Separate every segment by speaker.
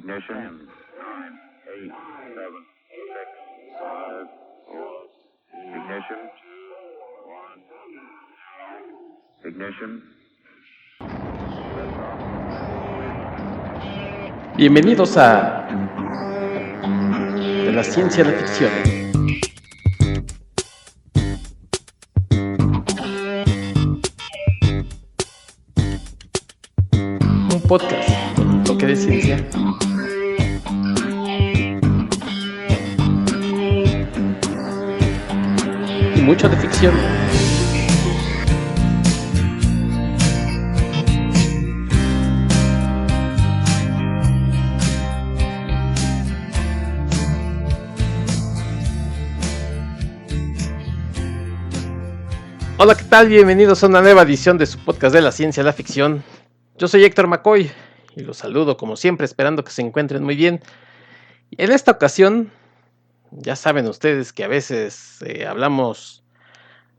Speaker 1: Ignition. 10, 9, 8, 7, 6, 5, 4. Ignition.
Speaker 2: Bienvenidos a De la Ciencia a la Ficción. Un podcast con un toque de ciencia y mucho de ficción. Hola, ¿qué tal? Bienvenidos a una nueva edición de su podcast de la ciencia a la ficción. Yo soy Héctor McCoy y los saludo como siempre, esperando que se encuentren muy bien. Y en esta ocasión, ya saben ustedes que a veces hablamos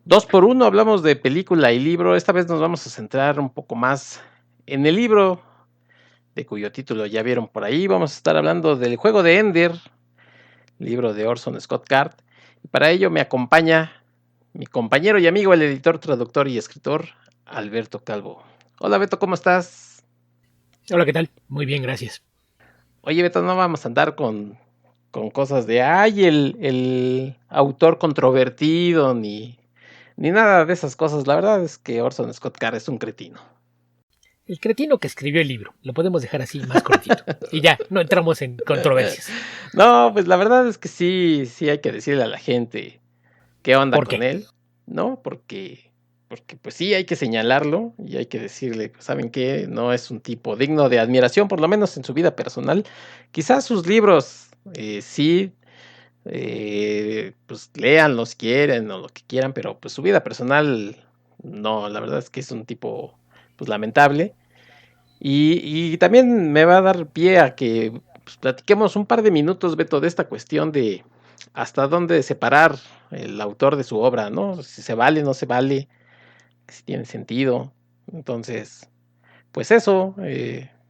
Speaker 2: 2x1, hablamos de película y libro. Esta vez nos vamos a centrar un poco más en el libro, de cuyo título ya vieron por ahí. Vamos a estar hablando del Juego de Ender, libro de Orson Scott Card. Y para ello me acompaña mi compañero y amigo, el editor, traductor y escritor, Alberto Calvo. Hola, Beto, ¿cómo estás?
Speaker 3: Hola, ¿qué tal? Muy bien, gracias.
Speaker 2: Oye, Beto, no vamos a andar con cosas de, el autor controvertido, ni nada de esas cosas. La verdad es que Orson Scott Card es un cretino.
Speaker 3: El cretino que escribió el libro, lo podemos dejar así más cortito. Y ya, no entramos en controversias.
Speaker 2: No, pues la verdad es que sí hay que decirle a la gente qué onda
Speaker 3: ¿Por qué?
Speaker 2: con él, ¿no? Porque pues sí hay que señalarlo y hay que decirle, pues, ¿saben qué? No es un tipo digno de admiración, por lo menos en su vida personal. Quizás sus libros sí, pues léanlos, quieren o lo que quieran, pero pues su vida personal no, la verdad es que es un tipo pues lamentable. Y también me va a dar pie a que pues, platiquemos un par de minutos, Beto, de esta cuestión de hasta dónde separar el autor de su obra, ¿no? Si se vale, no se vale, si tiene sentido. Entonces, pues eso,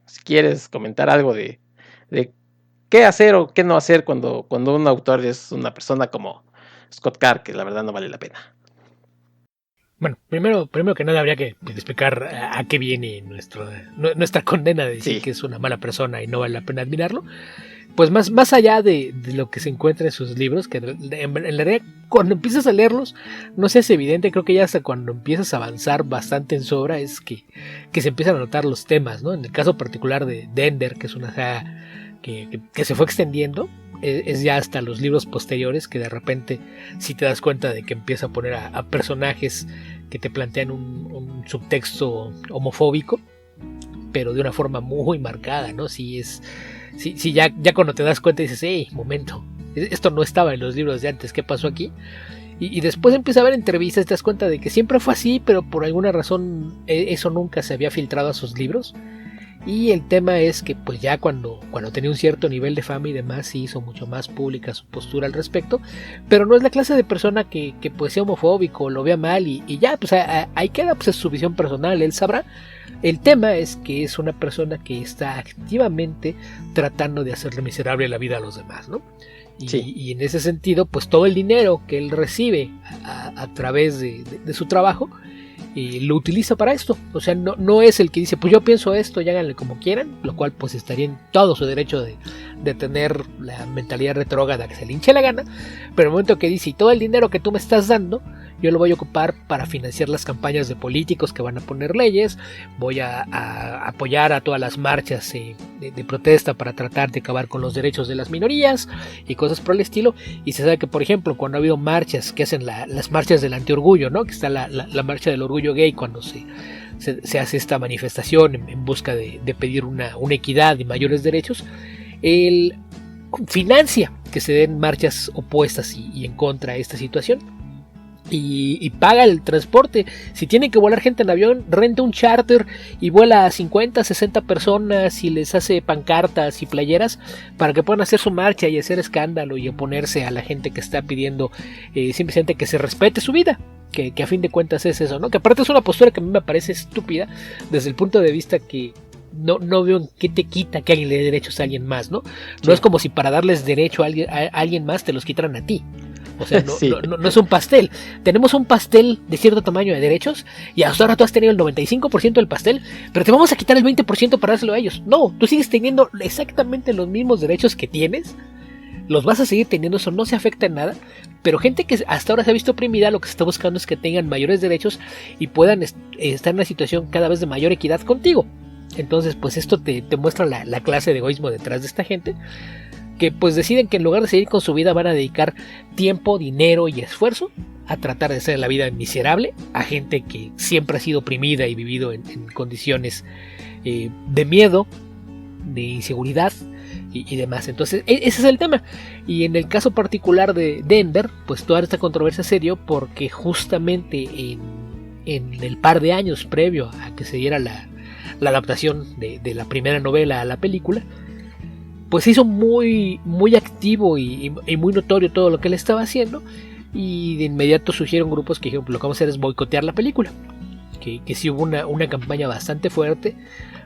Speaker 2: si quieres comentar algo de qué hacer o qué no hacer cuando un autor es una persona como Scott Card, que la verdad no vale la pena.
Speaker 3: Bueno, primero que nada habría que explicar a qué viene nuestra condena de decir que es una mala persona y no vale la pena admirarlo. Pues más allá de lo que se encuentra en sus libros, que en realidad cuando empiezas a leerlos no se hace evidente, creo que ya hasta cuando empiezas a avanzar bastante en su obra es que se empiezan a notar los temas, ¿no? En el caso particular de Ender, que es una saga que se fue extendiendo, es ya hasta los libros posteriores que de repente si te das cuenta de que empieza a poner a personajes que te plantean un subtexto homofóbico, pero de una forma muy marcada, ¿no? Sí, ya cuando te das cuenta dices, hey, momento, esto no estaba en los libros de antes, ¿qué pasó aquí? Y después empieza a ver entrevistas y te das cuenta de que siempre fue así, pero por alguna razón eso nunca se había filtrado a sus libros. Y el tema es que pues ya cuando tenía un cierto nivel de fama y demás se hizo mucho más pública su postura al respecto, pero no es la clase de persona que pues sea homofóbico, lo vea mal y ya, pues ahí queda, pues es su visión personal, él sabrá. El tema es que es una persona que está activamente tratando de hacerle miserable la vida a los demás, ¿no? Y en ese sentido, pues todo el dinero que él recibe a través de su trabajo, lo utiliza para esto. O sea, no es el que dice, pues yo pienso esto y háganle como quieran, lo cual pues estaría en todo su derecho de tener la mentalidad retrógrada que se le hinche la gana, pero el momento que dice, y todo el dinero que tú me estás dando yo lo voy a ocupar para financiar las campañas de políticos que van a poner leyes, voy a apoyar a todas las marchas de protesta para tratar de acabar con los derechos de las minorías y cosas por el estilo. Y se sabe que, por ejemplo, cuando ha habido marchas que hacen las marchas del antiorgullo, ¿no? Que está la marcha del orgullo gay, cuando se hace esta manifestación en busca de pedir una equidad y mayores derechos, él financia que se den marchas opuestas y en contra de esta situación. Y paga el transporte. Si tiene que volar gente en avión, renta un charter y vuela a 50, 60 personas y les hace pancartas y playeras para que puedan hacer su marcha y hacer escándalo y oponerse a la gente que está pidiendo simplemente que se respete su vida. Que a fin de cuentas es eso, ¿no? Que aparte es una postura que a mí me parece estúpida desde el punto de vista que no veo en qué te quita que alguien le dé derechos a alguien más, ¿no?
Speaker 2: Sí.
Speaker 3: No es como si para darles derecho a alguien más te los quitaran a ti. O sea,
Speaker 2: Sí.
Speaker 3: no es un pastel. Tenemos un pastel de cierto tamaño de derechos y hasta ahora tú has tenido el 95% del pastel, pero te vamos a quitar el 20% para dárselo a ellos. No, tú sigues teniendo exactamente los mismos derechos que tienes. Los vas a seguir teniendo, eso no se afecta en nada. Pero gente que hasta ahora se ha visto oprimida, lo que se está buscando es que tengan mayores derechos y puedan estar en una situación cada vez de mayor equidad contigo. Entonces, pues esto te muestra la clase de egoísmo detrás de esta gente, que pues deciden que en lugar de seguir con su vida van a dedicar tiempo, dinero y esfuerzo a tratar de hacer la vida miserable a gente que siempre ha sido oprimida y vivido en condiciones de miedo, de inseguridad y demás. Entonces ese es el tema. Y en el caso particular de Ender, pues toda esta controversia se dio porque justamente en el par de años previo a que se diera la adaptación de la primera novela a la película, pues se hizo muy, muy activo y muy notorio todo lo que él estaba haciendo, y de inmediato surgieron grupos que dijeron, lo que vamos a hacer es boicotear la película, que sí hubo una campaña bastante fuerte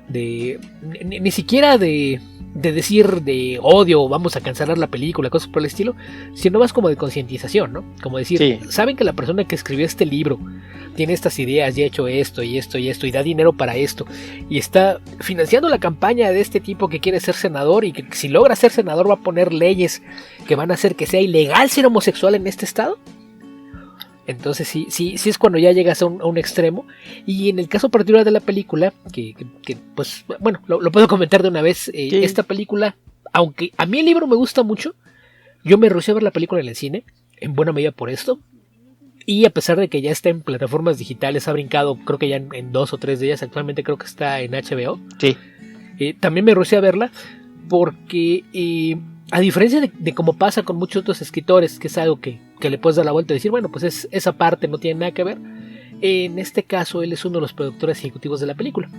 Speaker 3: de ni siquiera de decir de odio, vamos a cancelar la película, cosas por el estilo, sino más como de concientización, ¿no? Como decir,
Speaker 2: Sí.
Speaker 3: saben que la persona que escribió este libro tiene estas ideas y ha hecho esto y esto y esto y da dinero para esto y está financiando la campaña de este tipo que quiere ser senador, y que si logra ser senador va a poner leyes que van a hacer que sea ilegal ser homosexual en este estado. Entonces sí es cuando ya llegas a un extremo. Y en el caso particular de la película, que pues bueno, lo puedo comentar de una vez.
Speaker 2: Sí.
Speaker 3: Esta película, aunque a mí el libro me gusta mucho, yo me rehusé a ver la película en el cine, en buena medida por esto. Y a pesar de que ya está en plataformas digitales, ha brincado, creo que ya en 2 o 3 de ellas, actualmente creo que está en HBO.
Speaker 2: Sí.
Speaker 3: También me rehusé a verla porque a diferencia de como pasa con muchos otros escritores, que es algo que le puedes dar la vuelta y decir, bueno, pues esa parte no tiene nada que ver, en este caso él es uno de los productores ejecutivos de la película.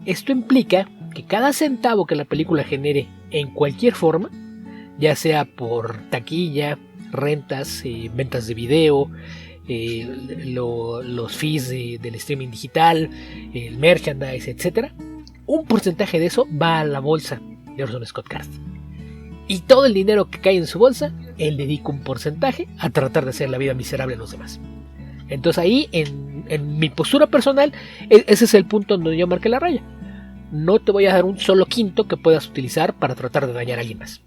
Speaker 3: Esto implica que cada centavo que la película genere en cualquier forma, ya sea por taquilla, rentas, ventas de video, los fees del streaming digital, el merchandise, etc., un porcentaje de eso va a la bolsa de Orson Scott Card. Y todo el dinero que cae en su bolsa, él dedica un porcentaje a tratar de hacer la vida miserable a los demás. Entonces ahí, en mi postura personal, ese es el punto donde yo marqué la raya. No te voy a dar un solo quinto que puedas utilizar para tratar de dañar a alguien más.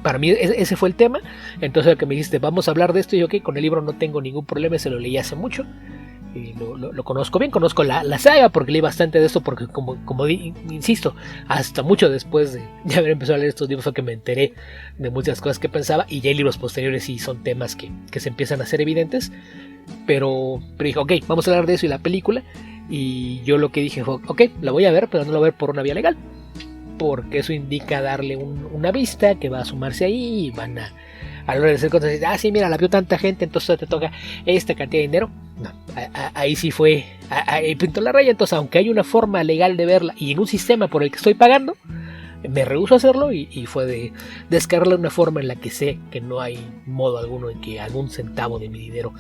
Speaker 3: Para mí ese fue el tema. Entonces el que me dijiste, vamos a hablar de esto, y yo, ok, con el libro no tengo ningún problema, se lo leí hace mucho. Lo conozco bien, conozco la saga porque leí bastante de esto, porque insisto, hasta mucho después de haber empezado a leer estos libros fue que me enteré de muchas cosas que pensaba, y ya hay libros posteriores sí son temas que se empiezan a hacer evidentes, pero dije, ok, vamos a hablar de eso y la película, y yo lo que dije fue, ok, la voy a ver, pero no la voy a ver por una vía legal, porque eso indica darle una vista que va a sumarse ahí y van a la hora de hacer cosas, sí, mira, la vio tanta gente, entonces te toca esta cantidad de dinero. No, ahí sí fue, ahí pintó la raya. Entonces, aunque hay una forma legal de verla y en un sistema por el que estoy pagando, me rehúso a hacerlo, y fue de descargarla de una forma en la que sé que no hay modo alguno en que algún centavo de mi dinero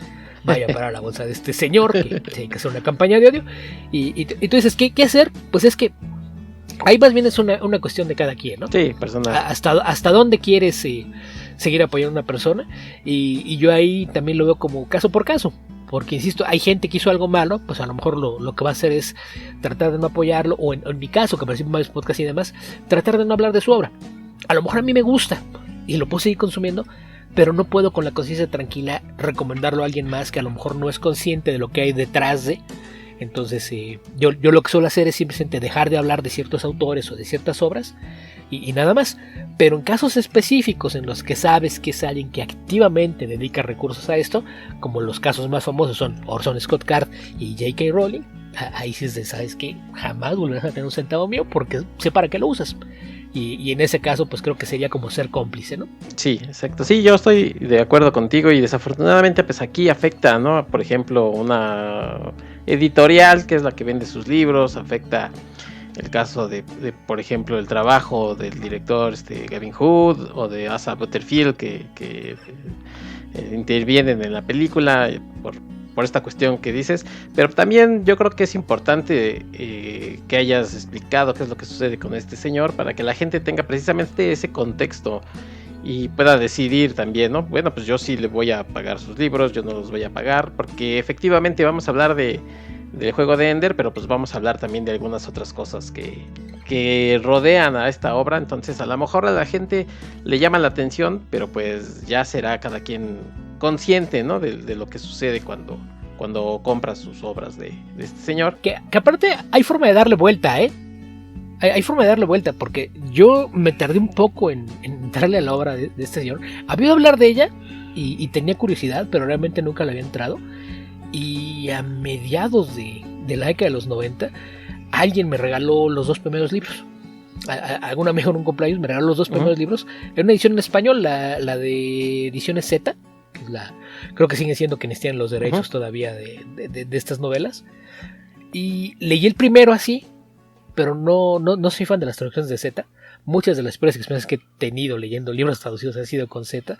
Speaker 3: vaya para la bolsa de este señor, que tiene que hacer una campaña de odio. Y tú dices, ¿qué hacer? Pues es que ahí más bien es una cuestión de cada quien, ¿no?
Speaker 2: Sí, personal.
Speaker 3: Hasta dónde quieres seguir apoyando a una persona, y yo ahí también lo veo como caso por caso, porque insisto, hay gente que hizo algo malo, pues a lo mejor lo que va a hacer es tratar de no apoyarlo, o en mi caso, que participo en varios podcasts y demás, tratar de no hablar de su obra. A lo mejor a mí me gusta y lo puedo seguir consumiendo, pero no puedo con la conciencia tranquila recomendarlo a alguien más que a lo mejor no es consciente de lo que hay detrás de. Entonces yo lo que suelo hacer es simplemente dejar de hablar de ciertos autores o de ciertas obras, y nada más. Pero en casos específicos en los que sabes que es alguien que activamente dedica recursos a esto, como los casos más famosos son Orson Scott Card y J.K. Rowling, ahí sí sabes que jamás volverás a tener un centavo mío porque sé para qué lo usas. Y en ese caso pues creo que sería como ser cómplice, ¿no?
Speaker 2: Sí, exacto. Sí, yo estoy de acuerdo contigo, y desafortunadamente pues aquí afecta, ¿no? Por ejemplo, una editorial que es la que vende sus libros, afecta el caso de por ejemplo, el trabajo del director Gavin Hood o de Asa Butterfield que intervienen en la película por esta cuestión que dices, pero también yo creo que es importante que hayas explicado qué es lo que sucede con este señor para que la gente tenga precisamente ese contexto y pueda decidir también, ¿no? Bueno, pues yo sí le voy a pagar sus libros, yo no los voy a pagar, porque efectivamente vamos a hablar del juego de Ender, pero pues vamos a hablar también de algunas otras cosas que rodean a esta obra, entonces a lo mejor a la gente le llama la atención, pero pues ya será cada quien consciente, ¿no? De lo que sucede cuando compra sus obras de este señor.
Speaker 3: Que aparte hay forma de darle vuelta, ¿eh? Hay forma de darle vuelta, porque yo me tardé un poco en entrarle a la obra de este señor. Había oído hablar de ella y tenía curiosidad, pero realmente nunca le había entrado. Y a mediados de la década de los 90, alguien me regaló los 2 primeros libros. Algún amigo en un cumpleaños me regaló los 2 primeros libros. Era una edición en español, la de Ediciones Z, que es creo que siguen siendo quienes tienen los derechos todavía de estas novelas. Y leí el primero así, pero no soy fan de las traducciones de Z. Muchas de las peores experiencias que he tenido leyendo libros traducidos han sido con Z.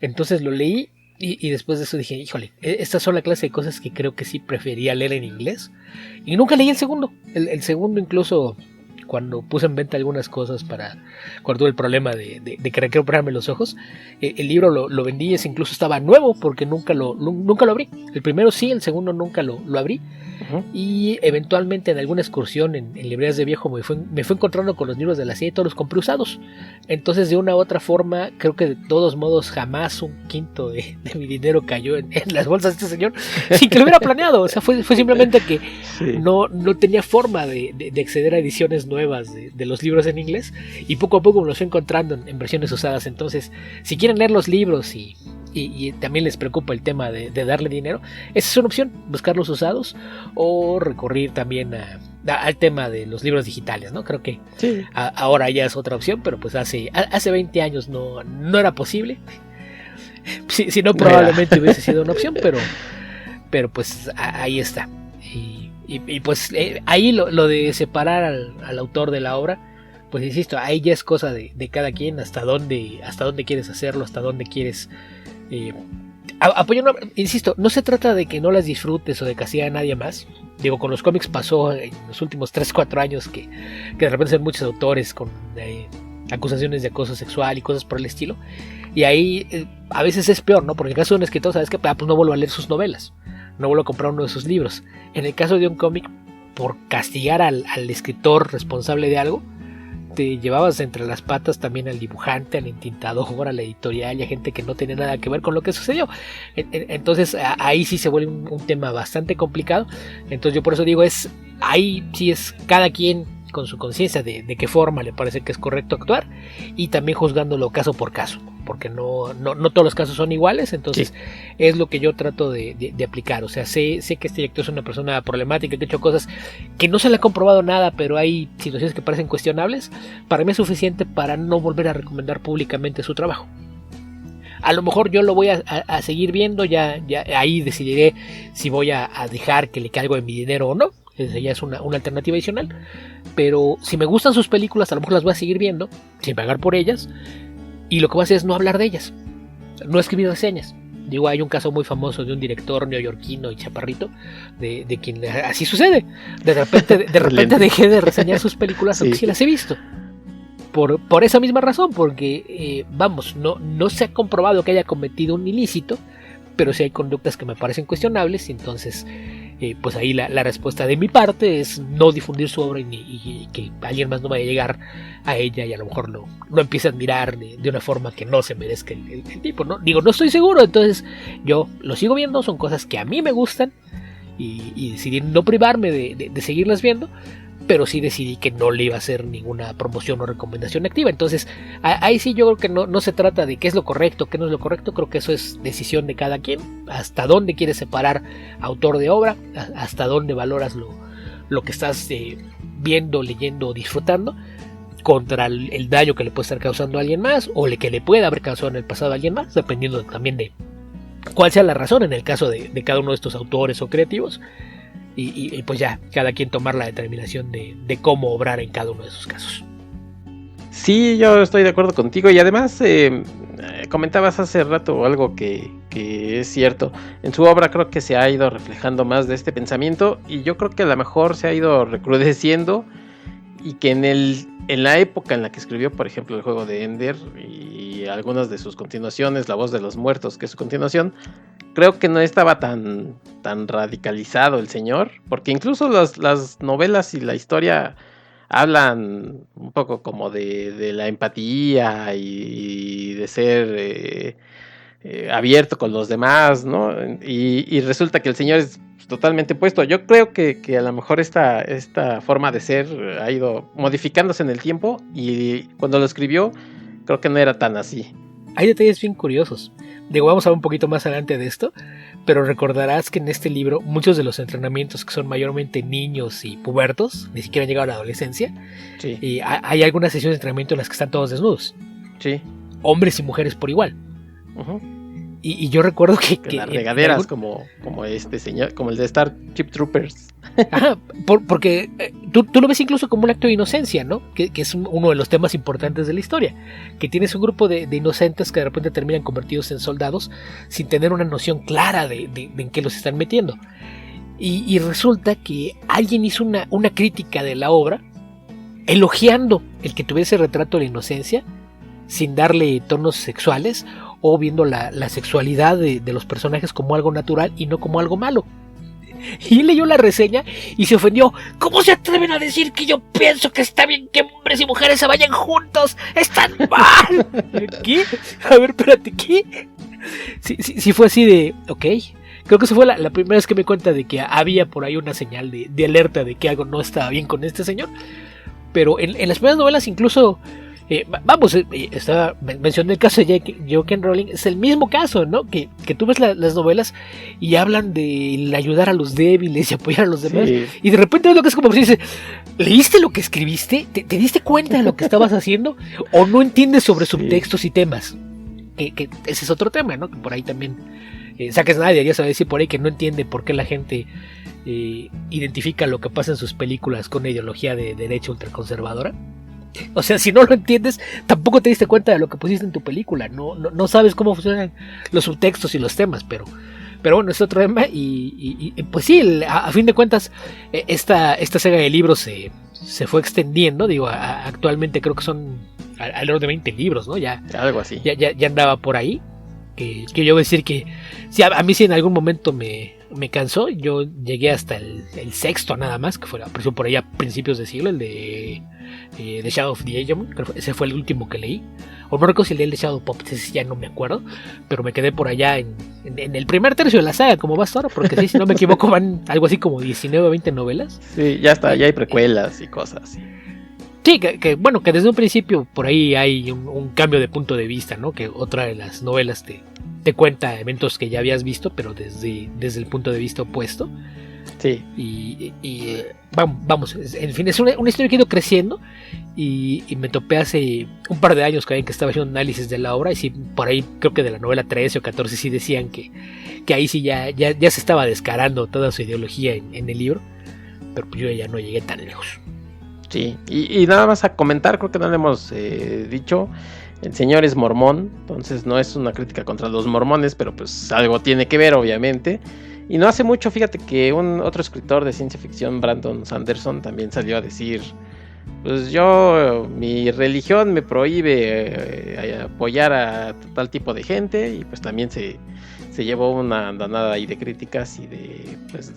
Speaker 3: Entonces lo leí y después de eso dije, híjole, estas son la clase de cosas que creo que sí prefería leer en inglés. Y nunca leí el segundo. El segundo, incluso cuando puse en venta algunas cosas cuando tuve el problema de querer operarme los ojos, el libro lo vendí, ese incluso estaba nuevo porque nunca lo abrí. El primero sí, el segundo nunca lo abrí. Y eventualmente en alguna excursión en librerías de viejo me fue encontrando con los libros de la serie y todos los compré usados. Entonces de una u otra forma creo que de todos modos jamás un quinto de mi dinero cayó en las bolsas de este señor sin que lo hubiera planeado. O sea, fue simplemente que no tenía forma de acceder a ediciones nuevas de los libros en inglés, y poco a poco me los fui encontrando en versiones usadas. Entonces si quieren leer los libros y también les preocupa el tema de darle dinero, esa es una opción, buscarlos usados o recurrir también al tema de los libros digitales, ¿no? Creo que ahora ya es otra opción, pero pues hace 20 años no era posible. Si no, probablemente hubiese sido una opción, pero pues ahí está. Y pues ahí lo de separar al autor de la obra, pues insisto, ahí ya es cosa de cada quien, hasta dónde quieres hacerlo, hasta dónde quieres apoyar. Insisto, no se trata de que no las disfrutes o de castigar a nadie más. Digo, con los cómics pasó en los últimos 3-4 años que de repente son muchos autores con acusaciones de acoso sexual y cosas por el estilo, y ahí a veces es peor, ¿no? Porque en el caso de un escritor, sabes que pues no vuelvo a leer sus novelas, no vuelvo a comprar uno de sus libros. En el caso de un cómic, por castigar al escritor responsable de algo, te llevabas entre las patas también al dibujante, al entintador, a la editorial y a gente que no tenía nada que ver con lo que sucedió. Entonces ahí sí se vuelve un tema bastante complicado. Entonces yo por eso digo, ahí sí es cada quien con su conciencia de qué forma le parece que es correcto actuar, y también juzgándolo caso por caso, porque no todos los casos son iguales. Entonces es lo que yo trato de aplicar. O sea, sé que este director es una persona problemática, que ha hecho cosas que no se le ha comprobado nada, pero hay situaciones que parecen cuestionables. Para mí es suficiente para no volver a recomendar públicamente su trabajo. A lo mejor yo lo voy a seguir viendo, ya ahí decidiré si voy a dejar que le caiga algo de mi dinero o no. Esa ya es una alternativa adicional. Pero si me gustan sus películas, a lo mejor las voy a seguir viendo sin pagar por ellas, y lo que voy a hacer es no hablar de ellas, no escribir reseñas. Digo, hay un caso muy famoso de un director neoyorquino y chaparrito de quien así sucede. De repente dejé de reseñar sus películas, aunque sí las he visto. Por esa misma razón, porque no se ha comprobado que haya cometido un ilícito, pero sí hay conductas que me parecen cuestionables. Y entonces pues ahí la respuesta de mi parte es no difundir su obra y que alguien más no vaya a llegar a ella y a lo mejor no empiece a admirar de una forma que no se merezca el tipo, ¿no? Digo, no estoy seguro, entonces yo lo sigo viendo, son cosas que a mí me gustan, y decidí no privarme de seguirlas viendo, pero sí decidí que no le iba a hacer ninguna promoción o recomendación activa. Entonces ahí sí yo creo que no se trata de qué es lo correcto, qué no es lo correcto. Creo que eso es decisión de cada quien, hasta dónde quieres separar autor de obra, hasta dónde valoras lo que estás viendo, leyendo o disfrutando, contra el daño que le puede estar causando a alguien más, o que le puede haber causado en el pasado a alguien más, dependiendo también de cuál sea la razón en el caso de cada uno de estos autores o creativos. Y pues ya, cada quien tomar la determinación de cómo obrar en cada uno de esos casos.
Speaker 2: Sí, yo estoy de acuerdo contigo, y además comentabas hace rato algo que es cierto. En su obra creo que se ha ido reflejando más de este pensamiento y yo creo que a lo mejor se ha ido recrudeciendo y que en la época en la que escribió, por ejemplo, el juego de Ender y algunas de sus continuaciones, La voz de los muertos, que es su continuación, creo que no estaba tan radicalizado el señor, porque incluso las novelas y la historia hablan un poco como de la empatía y de ser abierto con los demás, ¿no? Y resulta que el señor es totalmente opuesto. Yo creo que a lo mejor esta forma de ser ha ido modificándose en el tiempo y cuando lo escribió creo que no era tan así.
Speaker 3: Hay detalles bien curiosos. Digo, vamos a ver un poquito más adelante de esto, pero recordarás que en este libro muchos de los entrenamientos que son mayormente niños y pubertos, ni siquiera han llegado a la adolescencia,
Speaker 2: Sí.
Speaker 3: y hay algunas sesiones de entrenamiento en las que están todos desnudos,
Speaker 2: Sí.
Speaker 3: hombres y mujeres por igual.
Speaker 2: Uh-huh.
Speaker 3: Y yo recuerdo que
Speaker 2: las regaderas como este señor, como el de Starship Troopers.
Speaker 3: Ajá, porque tú lo ves incluso como un acto de inocencia, ¿no? Que es uno de los temas importantes de la historia. Que tienes un grupo de inocentes que de repente terminan convertidos en soldados sin tener una noción clara de en qué los están metiendo. Y resulta que alguien hizo una crítica de la obra elogiando el que tuviese retrato de la inocencia sin darle tonos sexuales o viendo la sexualidad de los personajes como algo natural y no como algo malo. Y él leyó la reseña y se ofendió. ¿Cómo se atreven a decir que yo pienso que está bien que hombres y mujeres se vayan juntos? ¡Están mal! ¿Qué? A ver, espérate, ¿qué? Sí fue así de... Ok. Creo que esa fue la primera vez que me di cuenta de que había por ahí una señal de alerta de que algo no estaba bien con este señor. Pero en las primeras novelas incluso... mencioné el caso de J.K. Rowling, es el mismo caso, ¿no? Que tú ves las novelas y hablan de ayudar a los débiles y apoyar a los demás, sí. Y de repente ves lo que es como si dice, ¿leíste lo que escribiste? ¿Te diste cuenta de lo que estabas haciendo? ¿O no entiendes sobre subtextos y temas? Que ese es otro tema, ¿no? Que por ahí también saques nadie, ya sabes, decir por ahí que no entiende por qué la gente identifica lo que pasa en sus películas con una ideología de derecha ultraconservadora. O sea, si no lo entiendes, tampoco te diste cuenta de lo que pusiste en tu película. No sabes cómo funcionan los subtextos y los temas, pero bueno, es otro tema. Y pues sí, a fin de cuentas, esta saga de libros se fue extendiendo. Digo, actualmente creo que son alrededor de 20 libros, ¿no? Ya, algo así. Ya andaba por ahí. Que yo voy a decir que sí, a mí sí en algún momento me cansó. Yo llegué hasta el sexto nada más, que fue por ahí a principios de siglo, el de The Shadow of the Hegemon. Ese fue el último que leí. O no recuerdo si leí el de Shadow Pop, ese ya no me acuerdo. Pero me quedé por allá en el primer tercio de la saga, como va hasta ahora, porque sí, si no me equivoco van algo así como 19 o 20 novelas.
Speaker 2: Sí, ya está, ya hay precuelas y cosas así.
Speaker 3: Sí, bueno, que desde un principio por ahí hay un cambio de punto de vista, ¿no? Que otra de las novelas te cuenta eventos que ya habías visto, pero desde el punto de vista opuesto. Sí. Y vamos, en fin, es una historia que ha ido creciendo y me topé hace un par de años que estaba haciendo un análisis de la obra y sí, por ahí creo que de la novela 13 o 14 sí decían que ahí sí ya se estaba descarando toda su ideología en el libro, pero pues yo ya no llegué tan lejos.
Speaker 2: Sí, y nada más a comentar, creo que no le hemos dicho, el señor es mormón, entonces no es una crítica contra los mormones, pero pues algo tiene que ver obviamente. Y no hace mucho, fíjate que otro escritor de ciencia ficción, Brandon Sanderson, también salió a decir, pues mi religión me prohíbe apoyar a tal tipo de gente, y pues también se llevó una andanada ahí de críticas y pues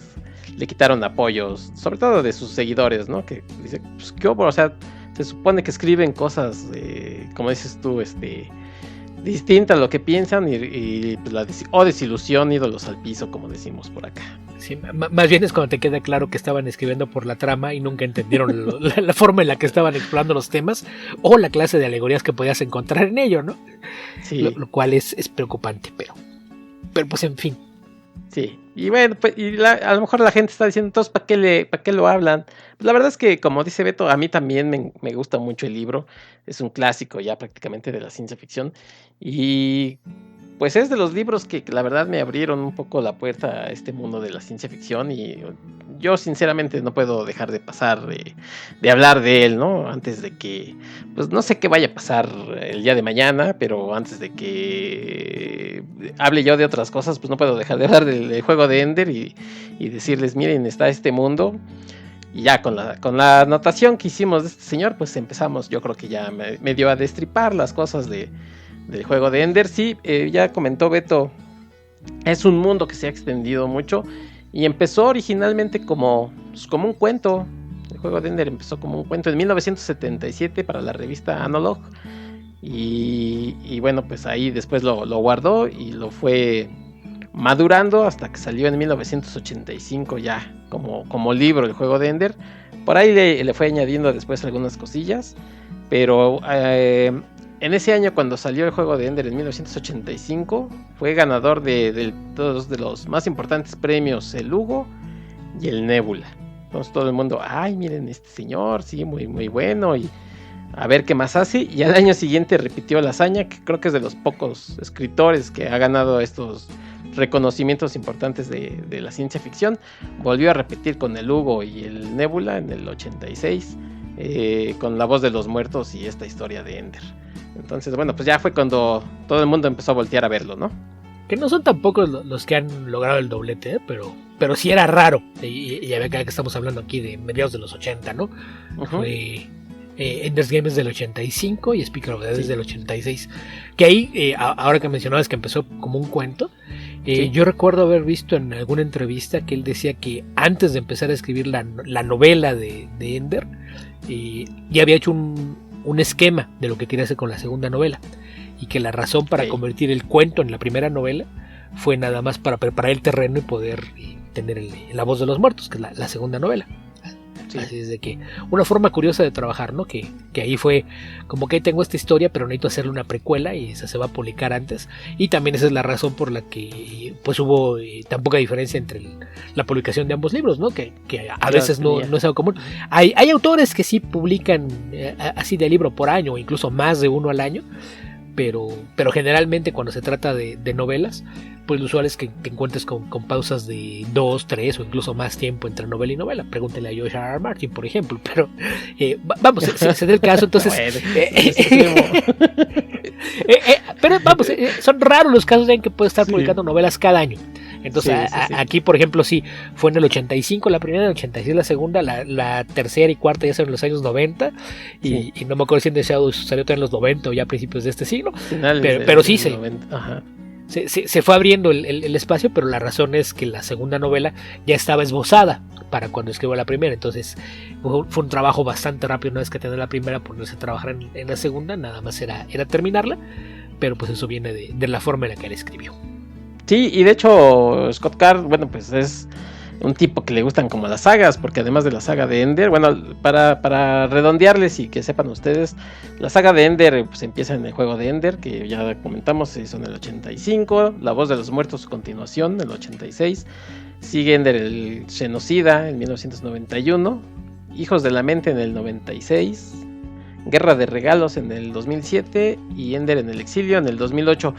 Speaker 2: le quitaron apoyos, sobre todo de sus seguidores, ¿no? Que dice, pues qué hubo, o sea, se supone que escriben cosas, como dices tú, distintas a lo que piensan y pues la desilusión, ídolos al piso, como decimos por acá.
Speaker 3: Sí, más bien es cuando te queda claro que estaban escribiendo por la trama y nunca entendieron la forma en la que estaban explorando los temas o la clase de alegorías que podías encontrar en ello, ¿no? Sí. Lo cual es preocupante, pero pues en fin.
Speaker 2: Sí, y bueno, pues, a lo mejor la gente está diciendo, entonces, ¿para qué lo hablan? Pues la verdad es que, como dice Beto, a mí también me gusta mucho el libro, es un clásico ya prácticamente de la ciencia ficción, y pues es de los libros que la verdad me abrieron un poco la puerta a este mundo de la ciencia ficción y yo sinceramente no puedo dejar de pasar de hablar de él, ¿no? Antes de que, pues no sé qué vaya a pasar el día de mañana, pero antes de que hable yo de otras cosas, pues no puedo dejar de hablar del juego de Ender y decirles, miren, está este mundo. Y ya con la anotación que hicimos de este señor, pues empezamos, yo creo que ya medio a destripar las cosas del juego de Ender. Sí, ya comentó Beto, es un mundo que se ha extendido mucho y empezó originalmente como un cuento. El juego de Ender empezó como un cuento en 1977 para la revista Analog y bueno, pues ahí después lo guardó y lo fue madurando hasta que salió en 1985 ya como libro el juego de Ender. Por ahí le fue añadiendo después algunas cosillas, pero en ese año cuando salió el juego de Ender en 1985 fue ganador de todos de los más importantes premios, el Hugo y el Nebula. Entonces todo el mundo, ay, miren este señor, sí, muy, muy bueno, y a ver qué más hace. Y al año siguiente repitió la hazaña, que creo que es de los pocos escritores que ha ganado estos reconocimientos importantes de la ciencia ficción. Volvió a repetir con el Hugo y el Nebula en el 86, con La voz de los muertos y esta historia de Ender. Entonces, bueno, pues ya fue cuando todo el mundo empezó a voltear a verlo, ¿no?
Speaker 3: Que no son tan pocos los que han logrado el doblete, pero sí era raro. Y ya ve que estamos hablando aquí de mediados de los 80, ¿no? Uh-huh. Fue Ender's Game es del 85 y Speaker of the Dead es del 86. Que ahí, ahora que mencionabas que empezó como un cuento, yo recuerdo haber visto en alguna entrevista que él decía que antes de empezar a escribir la novela de Ender, ya había hecho un esquema de lo que quería hacer con la segunda novela. Y que la razón para convertir el cuento en la primera novela fue nada más para preparar el terreno y poder tener La voz de los muertos, que es la segunda novela. Sí. Así es de que una forma curiosa de trabajar, ¿no? Que ahí fue como que tengo esta historia, pero necesito hacerle una precuela y esa se va a publicar antes. Y también esa es la razón por la que pues hubo tan poca diferencia entre la publicación de ambos libros, ¿no? Que a veces no es algo común. Hay autores que sí publican así de libro por año, o incluso más de uno al año. Pero generalmente cuando se trata de novelas, pues lo usual es que te encuentres con pausas de 2, 3 o incluso más tiempo entre novela y novela. Pregúntele a George R.R. Martin, por ejemplo. Pero vamos, se da el caso, entonces... pero vamos, son raros los casos en que puedes estar publicando novelas cada año. Entonces aquí, por ejemplo, sí, fue en el 85 la primera, en el 86 la segunda, la tercera y cuarta ya son en los años 90 y no me acuerdo si en The Shadows salió en los 90 o ya a principios de este siglo, pero sí se fue abriendo el espacio, pero la razón es que la segunda novela ya estaba esbozada para cuando escribió la primera, entonces fue un trabajo bastante rápido. Una vez que tenía la primera, ponerse a trabajar en la segunda, nada más era terminarla, pero pues eso viene de la forma en la que él escribió.
Speaker 2: Sí, y de hecho Scott Card, bueno, pues es un tipo que le gustan como las sagas, porque además de la saga de Ender, bueno, para redondearles y que sepan ustedes, la saga de Ender pues empieza en el juego de Ender, que ya comentamos, se hizo en el 85, La voz de los muertos, su continuación, en el 86, sigue Ender el Genocida en 1991, Hijos de la mente en el 96, Guerra de regalos en el 2007 y Ender en el exilio en el 2008.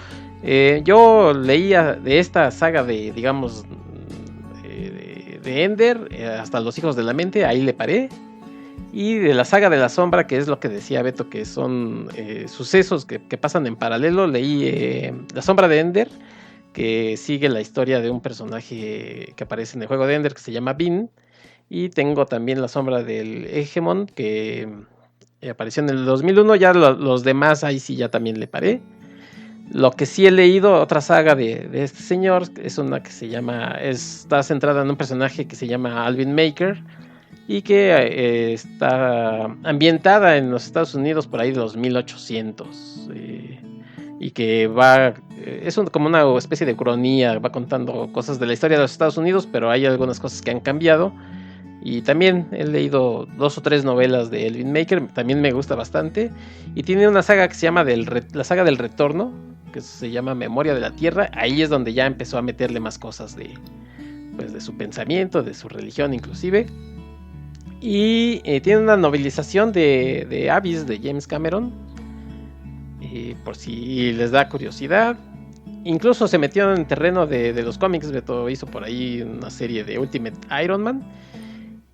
Speaker 2: Yo leía de esta saga de, digamos, de Ender hasta Los hijos de la mente, ahí le paré. Y de la saga de la sombra, que es lo que decía Beto, que son sucesos que pasan en paralelo, leí La sombra de Ender, que sigue la historia de un personaje que aparece en el juego de Ender, que se llama Bean. Y tengo también La sombra del Hegemon, que apareció en el 2001, ya los demás ahí sí ya también le paré. Lo que sí he leído, otra saga de este señor, es una que se llama, está centrada en un personaje que se llama Alvin Maker y que está ambientada en los Estados Unidos por ahí de los 1800 y que es como una especie de cronía, va contando cosas de la historia de los Estados Unidos, pero hay algunas cosas que han cambiado. Y también he leído 2 o 3 novelas de Alvin Maker, también me gusta bastante. Y tiene una saga que se llama la saga del retorno, que se llama Memoria de la Tierra. Ahí es donde ya empezó a meterle más cosas de su pensamiento, de su religión inclusive. Y tiene una novelización de Abyss de James Cameron, por si les da curiosidad. incluso se metió en terreno de los cómics. Beto hizo por ahí una serie de Ultimate Iron Man.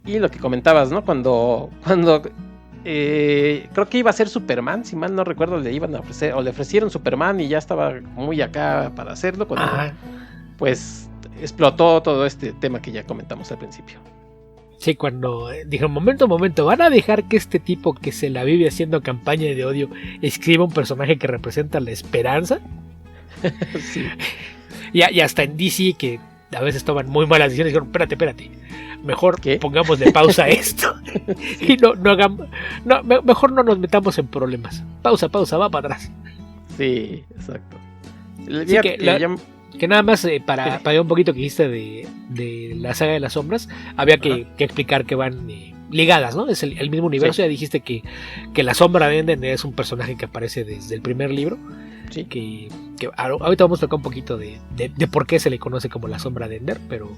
Speaker 2: Y lo que comentabas, ¿no? Cuando creo que iba a ser Superman, si mal no recuerdo, le iban a ofrecer, o le ofrecieron Superman y ya estaba muy acá para hacerlo, cuando pues explotó todo este tema que ya comentamos al principio.
Speaker 3: Sí, cuando dijeron, momento, ¿van a dejar que este tipo que se la vive haciendo campaña de odio escriba un personaje que representa la esperanza?
Speaker 2: Sí.
Speaker 3: Y hasta en DC, que a veces toman muy malas decisiones, dijeron, espérate, mejor pongámosle pausa a esto y no hagamos, mejor no nos metamos en problemas. Pausa, va para atrás.
Speaker 2: Sí, exacto.
Speaker 3: Sí, que nada más para un poquito que dijiste de la saga de las sombras, había que explicar que van ligadas, ¿no? Es el mismo universo. Sí. Ya dijiste que la sombra de Ender es un personaje que aparece desde el primer libro. Sí. Que ahorita vamos a tocar un poquito de por qué se le conoce como la sombra de Ender, pero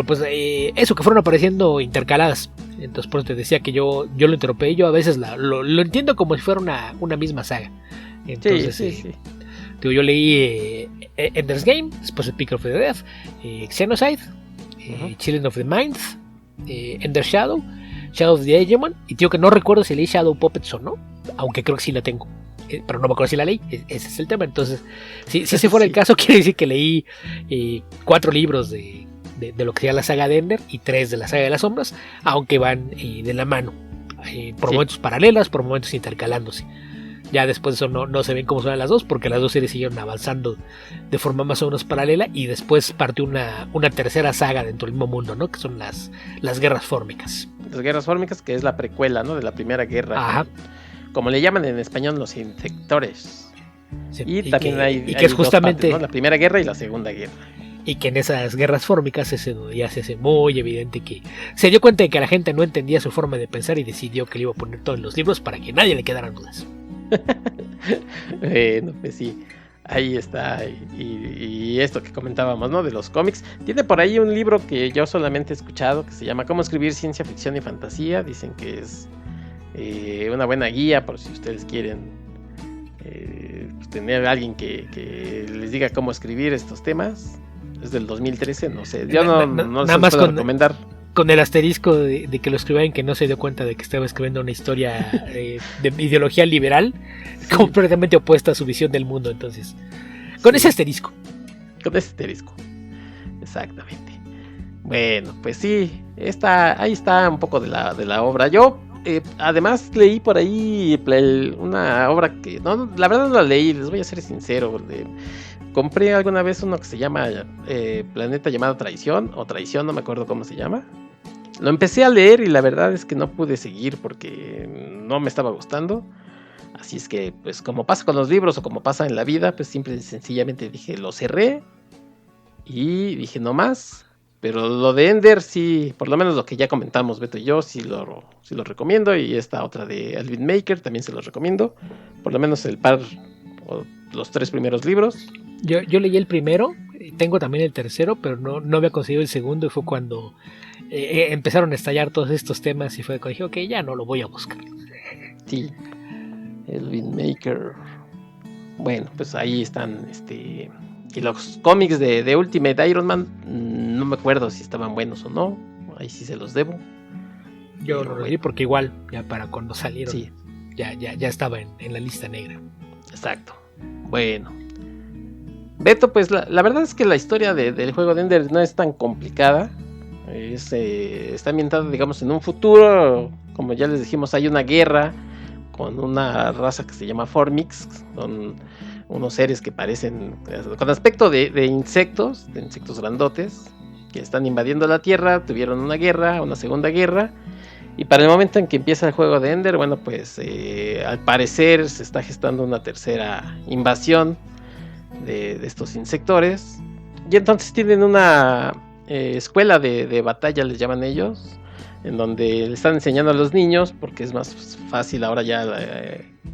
Speaker 3: pues eso, que fueron apareciendo intercaladas. Entonces por eso te decía que yo lo interrumpí. Yo a veces lo entiendo como si fuera una misma saga. Entonces sí. Yo leí Ender's Game, después Peak of the Death, Xenocide, Children of the Mind, Ender Shadow of the Hegemon, y digo que no recuerdo si leí Shadow Puppets o no, aunque creo que sí la tengo, pero no me acuerdo si la leí. Ese es el tema. Entonces, si ese fuera el caso, quiere decir que leí 4 libros de lo que sea la saga de Ender y 3 de la saga de las sombras, aunque van de la mano, por momentos paralelas, por momentos intercalándose. Ya después de eso no se ven cómo son las dos, porque las dos series siguieron avanzando de forma más o menos paralela, y después partió una tercera saga dentro del mismo mundo, ¿no? Que son las guerras fórmicas.
Speaker 2: Las guerras fórmicas, que es la precuela, ¿no? De la primera guerra. Ajá. Como le llaman en español, los insectores. Sí, y también hay
Speaker 3: que es justamente
Speaker 2: partes, ¿no? La primera guerra y la segunda guerra.
Speaker 3: Y que en esas guerras fórmicas ya se hace muy evidente que se dio cuenta de que la gente no entendía su forma de pensar y decidió que le iba a poner todo en los libros para que nadie le quedaran dudas.
Speaker 2: Bueno, pues sí, ahí está. Y esto que comentábamos, ¿no? De los cómics. Tiene por ahí un libro que yo solamente he escuchado, que se llama Cómo escribir ciencia ficción y fantasía. Dicen que es una buena guía por si ustedes quieren tener a alguien que les diga cómo escribir estos temas. Es del 2013, no sé. Yo no se los puedo recomendar.
Speaker 3: Con el asterisco de que lo escribían, que no se dio cuenta de que estaba escribiendo una historia de ideología liberal, completamente opuesta a su visión del mundo. Entonces, con ese asterisco.
Speaker 2: Con ese asterisco, exactamente. Bueno, pues sí, ahí está un poco de la obra. Yo, además, leí por ahí una obra que, no, la verdad no la leí, les voy a ser sincero. Compré alguna vez uno que se llama Planeta llamado Traición, o Traición, no me acuerdo cómo se llama. Lo empecé a leer y la verdad es que no pude seguir porque no me estaba gustando. Así es que, pues como pasa con los libros o como pasa en la vida, pues simple y sencillamente dije, lo cerré y dije no más. Pero lo de Ender sí, por lo menos lo que ya comentamos Beto y yo, sí lo recomiendo. Y esta otra de Alvin Maker también se los recomiendo. Por lo menos el par o los 3 primeros libros.
Speaker 3: Yo leí el primero, tengo también el tercero, pero no había conseguido el segundo, y fue cuando empezaron a estallar todos estos temas y fue cuando dije, ok, ya no lo voy a buscar.
Speaker 2: Sí, el Windmaker. Bueno, pues ahí están, y los cómics de Ultimate Iron Man, no me acuerdo si estaban buenos o no, ahí sí se los debo.
Speaker 3: Yo lo leí porque igual, ya para cuando salieron, sí, ya estaba en la lista negra.
Speaker 2: Exacto. Bueno, Beto, pues la verdad es que la historia del juego de Ender no es tan complicada. Está ambientada, digamos, en un futuro. Como ya les dijimos, hay una guerra con una raza que se llama Formix. Son unos seres que parecen con aspecto de insectos grandotes, que están invadiendo la Tierra. Tuvieron una guerra, una segunda guerra. Y para el momento en que empieza el juego de Ender, bueno, pues al parecer se está gestando una tercera invasión de estos insectores. Y entonces tienen una escuela de batalla, les llaman ellos, en donde le están enseñando a los niños, porque es más fácil ahora ya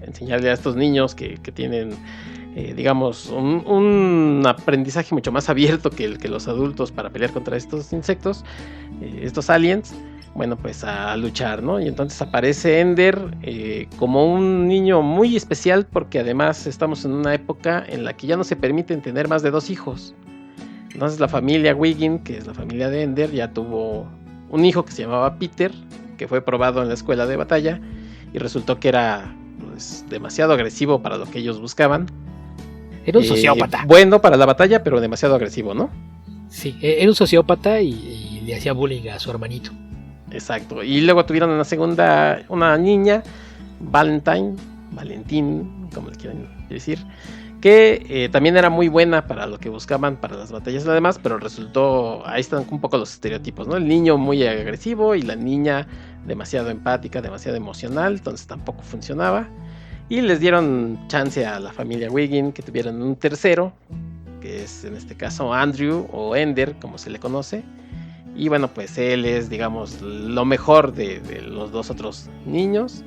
Speaker 2: enseñarle a estos niños que tienen, digamos, un aprendizaje mucho más abierto que los adultos para pelear contra estos insectos, estos aliens. bueno, pues a luchar, ¿no? Y entonces aparece Ender como un niño muy especial, porque además estamos en una época en la que ya no se permiten tener más de 2 hijos. Entonces la familia Wiggin, que es la familia de Ender, ya tuvo un hijo que se llamaba Peter, que fue probado en la escuela de batalla, y resultó que era pues demasiado agresivo para lo que ellos buscaban.
Speaker 3: Era un sociópata.
Speaker 2: Bueno para la batalla, pero demasiado agresivo, ¿no?
Speaker 3: Sí, era un sociópata y le hacía bullying a su hermanito.
Speaker 2: Exacto. Y luego tuvieron una niña, Valentín, como le quieran decir, que también era muy buena para lo que buscaban para las batallas y lo demás, pero resultó, ahí están un poco los estereotipos, ¿no? El niño muy agresivo y la niña demasiado empática, demasiado emocional, entonces tampoco funcionaba. Y les dieron chance a la familia Wiggin que tuvieran un tercero, que es en este caso Andrew o Ender, como se le conoce. Y bueno, pues él es, digamos, lo mejor de los 2 otros niños.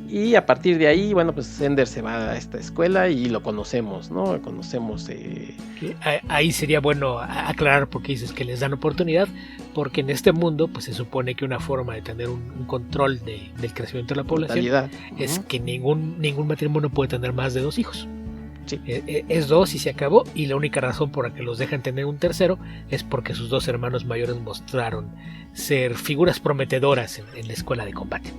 Speaker 2: Y a partir de ahí, bueno, pues Ender se va a esta escuela y lo conocemos, ¿no? Conocemos...
Speaker 3: Ahí sería bueno aclarar por qué dices que les dan oportunidad, porque en este mundo pues se supone que una forma de tener un control del crecimiento de la población es que ningún matrimonio puede tener más de 2 hijos. Sí. Es 2 y se acabó, y la única razón por la que los dejan tener un tercero es porque sus 2 hermanos mayores mostraron ser figuras prometedoras en la escuela de combate.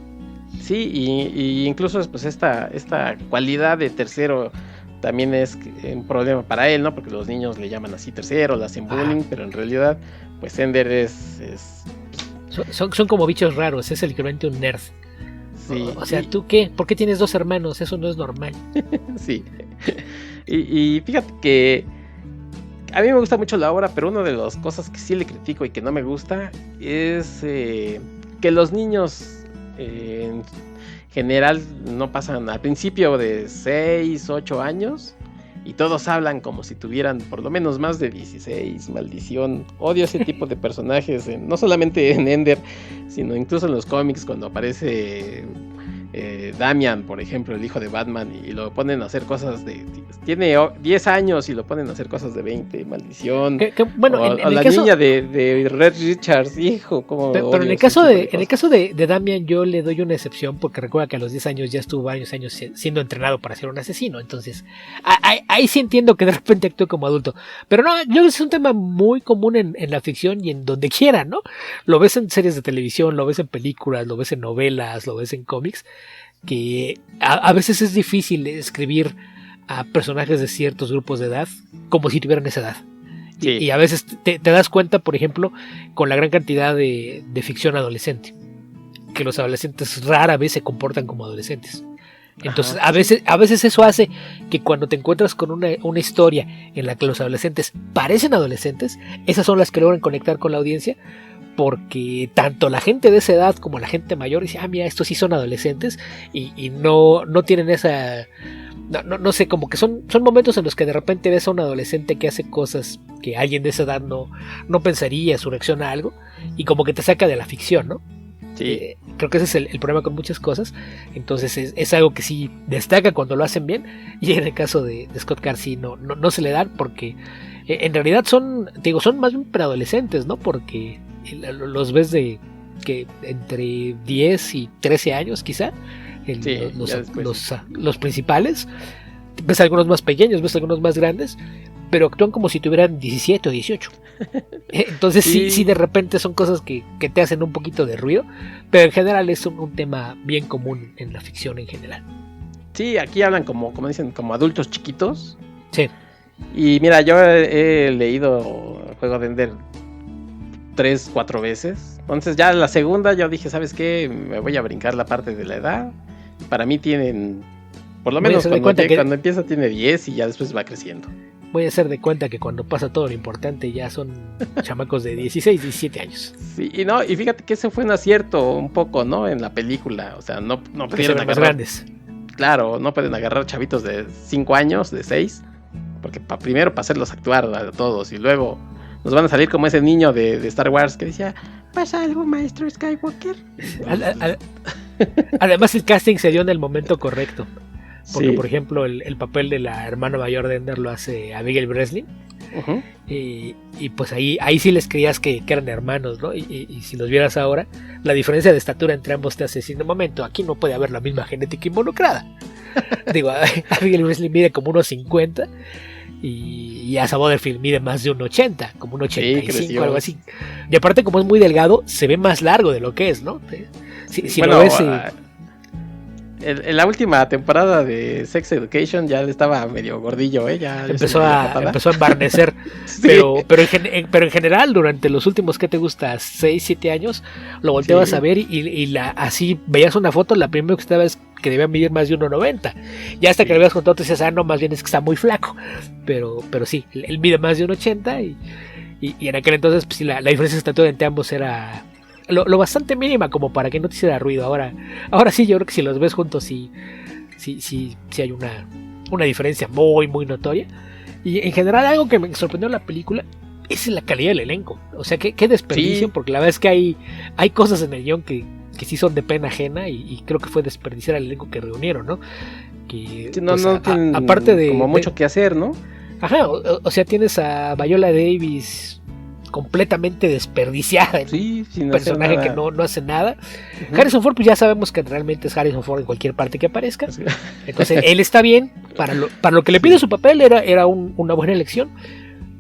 Speaker 2: Sí, y incluso pues esta cualidad de tercero también es un problema para él, ¿no? Porque los niños le llaman así tercero, le hacen bullying, pero en realidad pues Ender es...
Speaker 3: Son como bichos raros, es el equivalente a un nerd. Sí, o sea, ¿tú qué? ¿Por qué tienes 2 hermanos? Eso no es normal.
Speaker 2: Sí. Y fíjate que a mí me gusta mucho la obra, pero una de las cosas que sí le critico y que no me gusta es que los niños en general no pasan al principio de 6, 8 años y todos hablan como si tuvieran por lo menos más de 16, maldición. Odio ese tipo de personajes, no solamente en Ender, sino incluso en los cómics cuando aparece Damian, por ejemplo, el hijo de Batman, y lo ponen a hacer cosas tiene 10 años y lo ponen a hacer cosas de 20, maldición.
Speaker 3: Bueno,
Speaker 2: o la niña de Red Richards, hijo, como...
Speaker 3: Pero en el caso de Damian yo le doy una excepción, porque recuerda que a los 10 años ya estuvo varios años siendo entrenado para ser un asesino, entonces ahí sí entiendo que de repente actúe como adulto, pero no, yo creo que es un tema muy común en la ficción y en donde quiera, ¿no? Lo ves en series de televisión, lo ves en películas, lo ves en novelas, lo ves en cómics, que a veces es difícil escribir a personajes de ciertos grupos de edad como si tuvieran esa edad. Sí. Y a veces te das cuenta, por ejemplo, con la gran cantidad de ficción adolescente, que los adolescentes rara vez se comportan como adolescentes. Entonces, a veces eso hace que cuando te encuentras con una historia en la que los adolescentes parecen adolescentes, esas son las que logran conectar con la audiencia, porque tanto la gente de esa edad como la gente mayor dice, mira, estos sí son adolescentes, y no tienen esa... No sé, como que son momentos en los que de repente ves a un adolescente que hace cosas que alguien de esa edad no pensaría, su reacción a algo, y como que te saca de la ficción, ¿no? Sí. Creo que ese es el problema con muchas cosas. Entonces es algo que sí destaca cuando lo hacen bien, y en el caso de Scott Card sí no se le dan, porque en realidad son más bien preadolescentes, ¿no? Porque los ves de que entre 10 y 13 años quizá, los principales. Ves algunos más pequeños, ves algunos más grandes, pero actúan como si tuvieran 17 o 18. Entonces sí de repente son cosas que te hacen un poquito de ruido, pero en general es un tema bien común en la ficción en general.
Speaker 2: Sí, aquí hablan como dicen, como adultos chiquitos.
Speaker 3: Sí.
Speaker 2: Y mira, yo he leído el juego de Ender 3, 4 veces. Entonces ya la segunda yo dije, ¿sabes qué? Me voy a brincar la parte de la edad. Para mí tienen, por lo menos cuando empieza tiene 10 y ya después va creciendo.
Speaker 3: Voy a hacer de cuenta que cuando pasa todo lo importante ya son chamacos de 16, 17 años.
Speaker 2: Sí, y fíjate que ese fue un acierto un poco, ¿no? En la película, o sea, no pudieron agarrar...
Speaker 3: grandes.
Speaker 2: Claro, no pueden agarrar chavitos de 5 años, de 6, porque primero para hacerlos actuar a todos, y luego nos van a salir como ese niño de Star Wars que decía, ¿pasa algo, maestro Skywalker?
Speaker 3: Además el casting se dio en el momento correcto. Porque, por ejemplo, el papel de la hermana mayor de Ender lo hace Abigail Breslin.
Speaker 2: Ujú.
Speaker 3: Y pues ahí sí les creías que eran hermanos, ¿no? Y si los vieras ahora, la diferencia de estatura entre ambos te hace decir, un momento, aquí no puede haber la misma genética involucrada. Digo, Abigail Breslin mide como 1.50 y Asa Butterfield mide más de 1.80, como 1.85,
Speaker 2: creció.
Speaker 3: algo así. Y aparte, como es muy delgado, se ve más largo de lo que es, ¿no? Si
Speaker 2: Bueno,
Speaker 3: lo ves...
Speaker 2: en la última temporada de Sex Education ya le estaba medio gordillo, ya
Speaker 3: empezó a embarnecer.
Speaker 2: Sí.
Speaker 3: pero en general, durante los últimos, ¿qué te gusta? 6, 7 años, lo volteabas
Speaker 2: Sí.
Speaker 3: a ver así veías una foto, la primera que estaba es que debía medir más de 1.90. Ya hasta que le habías contado, te decías, no, más bien es que está muy flaco. Pero sí, él mide más de 1.80 y en aquel entonces, pues, sí, la diferencia de estatura entre ambos era lo bastante mínima como para que no te hiciera ruido. Ahora sí, yo creo que si los ves juntos sí hay una diferencia muy, muy notoria. Y en general, algo que me sorprendió en la película es la calidad del elenco. O sea, qué desperdicio,
Speaker 2: Sí.
Speaker 3: porque la verdad es que hay cosas en el guión que sí son de pena ajena y creo que fue desperdiciar el elenco que reunieron, ¿no? Que,
Speaker 2: Sí, no,
Speaker 3: pues,
Speaker 2: no tienen
Speaker 3: aparte de
Speaker 2: como mucho que hacer, ¿no?
Speaker 3: Ajá, o sea, tienes a Viola Davis completamente desperdiciada en
Speaker 2: Sí, sin
Speaker 3: un
Speaker 2: hacer
Speaker 3: personaje
Speaker 2: nada.
Speaker 3: que no hace nada.
Speaker 2: Ujú.
Speaker 3: Harrison Ford, pues ya sabemos que realmente es Harrison Ford en cualquier parte que aparezca.
Speaker 2: Así-
Speaker 3: Entonces él está bien, para lo que le pide su papel era una buena elección.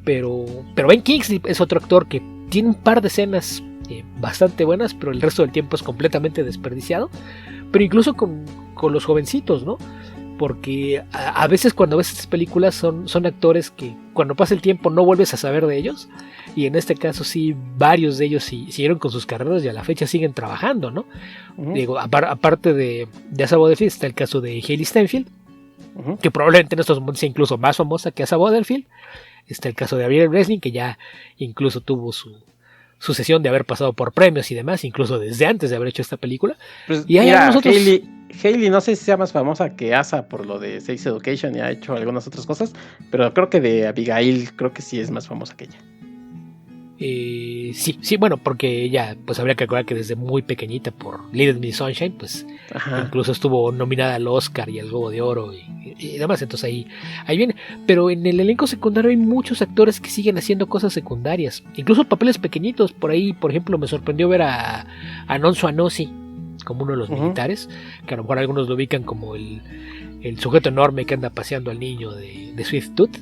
Speaker 3: Pero Ben Kingsley es otro actor que tiene un par de escenas bastante buenas, pero el resto del tiempo es completamente desperdiciado. Pero incluso con los jovencitos, ¿no? Porque a veces cuando ves estas películas son actores que cuando pasa el tiempo no vuelves a saber de ellos. Y en este caso sí, varios de ellos siguieron con sus carreras y a la fecha siguen trabajando, ¿no?
Speaker 2: Ujú.
Speaker 3: Digo, aparte de Asa Butterfield está el caso de Hailee Steinfeld,
Speaker 2: Ujú.
Speaker 3: que probablemente en estos momentos sea incluso más famosa que Asa Butterfield. Está el caso de Abigail Breslin, que ya incluso tuvo su sesión de haber pasado por premios y demás, incluso desde antes de haber hecho esta película.
Speaker 2: Pues,
Speaker 3: Y hay
Speaker 2: mira,
Speaker 3: algunos otros...
Speaker 2: Hailey no sé si sea más famosa que Asa por lo de Sex Education y ha hecho algunas otras cosas, pero creo que de Abigail creo que sí es más famosa que ella.
Speaker 3: Sí, bueno, porque ella, pues habría que acordar que desde muy pequeñita por Little Miss Sunshine, pues
Speaker 2: Ajá.
Speaker 3: incluso estuvo nominada al Oscar y al Globo de Oro y demás, entonces ahí viene. Pero en el elenco secundario hay muchos actores que siguen haciendo cosas secundarias, incluso papeles pequeñitos. Por ahí, por ejemplo, me sorprendió ver a Anonso Anosi como uno de los militares, que a lo mejor algunos lo ubican como el sujeto enorme que anda paseando al niño de Sweet Tooth.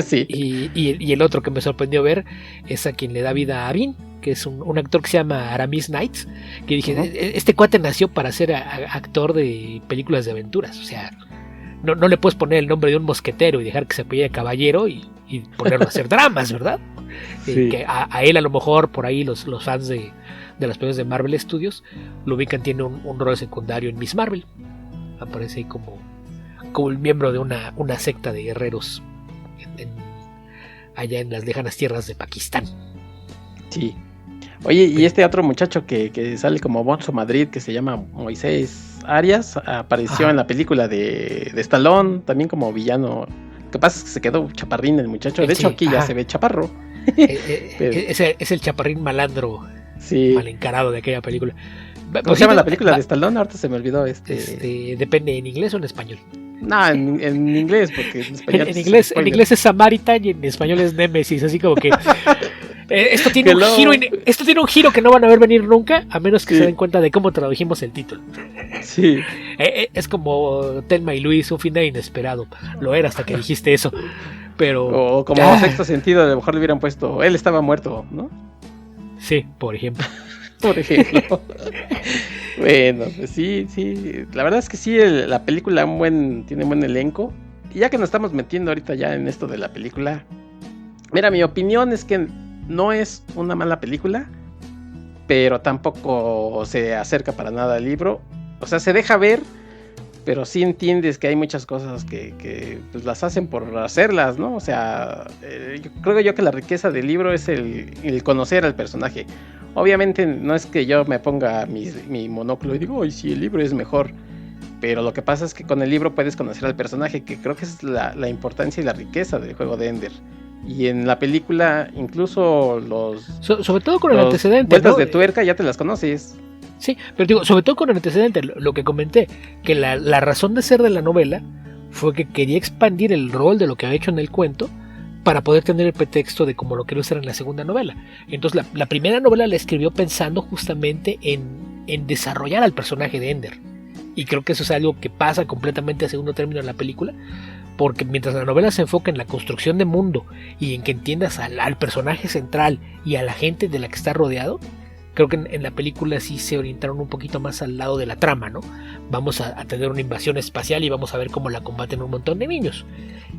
Speaker 2: Sí.
Speaker 3: Y el otro que me sorprendió ver es a quien le da vida a Bean, que es un actor que se llama Aramis Knights, que dije, este cuate nació para ser actor de películas de aventuras. O sea, no le puedes poner el nombre de un mosquetero y dejar que se apellide Caballero y ponerlo a hacer dramas, ¿verdad?
Speaker 2: Sí.
Speaker 3: Que a él a lo mejor por ahí los fans de las películas de Marvel Studios lo ubican, tiene un rol secundario en Miss Marvel. Aparece ahí como el miembro de una secta de guerreros allá en las lejanas tierras de Pakistán.
Speaker 2: Sí. Oye, y este otro muchacho que sale como Bonzo Madrid, que se llama Moisés Arias, apareció en la película de Stallone, también como villano. Lo que pasa es que se quedó chaparrín el muchacho. De hecho, aquí ya se ve chaparro.
Speaker 3: Es el chaparrín malandro,
Speaker 2: sí.
Speaker 3: mal encarado de aquella película.
Speaker 2: ¿Cómo se llama la película de Stallone? Ahorita se me olvidó.
Speaker 3: Depende, ¿en inglés o en español?
Speaker 2: No, en inglés, porque en español.
Speaker 3: en inglés es Samaritan y en español es Nemesis, así como que esto tiene un giro que no van a ver venir nunca, a menos que se den cuenta de cómo tradujimos el título.
Speaker 2: Sí.
Speaker 3: Es como Thelma y Luis, un final inesperado. Lo era hasta que dijiste eso. Pero
Speaker 2: o como Sexto Sentido, a lo mejor le hubieran puesto él estaba muerto, ¿no?
Speaker 3: Sí, por ejemplo.
Speaker 2: Por ejemplo. Bueno, pues sí. La verdad es que sí, la película tiene un buen elenco. Y ya que nos estamos metiendo ahorita ya en esto de la película, mira, mi opinión es que no es una mala película, pero tampoco se acerca para nada al libro. O sea, se deja ver, pero sí entiendes que hay muchas cosas que pues, las hacen por hacerlas, ¿no? O sea, creo yo que la riqueza del libro es el conocer al personaje. Obviamente no es que yo me ponga mi monóculo y digo, ¡ay, sí, el libro es mejor! Pero lo que pasa es que con el libro puedes conocer al personaje, que creo que es la importancia y la riqueza del juego de Ender. Y en la película, incluso
Speaker 3: sobre todo con el antecedente,
Speaker 2: vueltas, ¿no?,
Speaker 3: de
Speaker 2: tuerca ya te las conoces.
Speaker 3: Sí, pero digo, sobre todo con el antecedente, lo que comenté, que la razón de ser de la novela fue que quería expandir el rol de lo que había hecho en el cuento, para poder tener el pretexto de cómo lo quiero hacer en la segunda novela. Entonces la primera novela la escribió pensando justamente en desarrollar al personaje de Ender. Y creo que eso es algo que pasa completamente a segundo término en la película, porque mientras la novela se enfoca en la construcción de mundo y en que entiendas al personaje central y a la gente de la que está rodeado, creo que en la película sí se orientaron un poquito más al lado de la trama, ¿no? Vamos a tener una invasión espacial y vamos a ver cómo la combaten un montón de niños.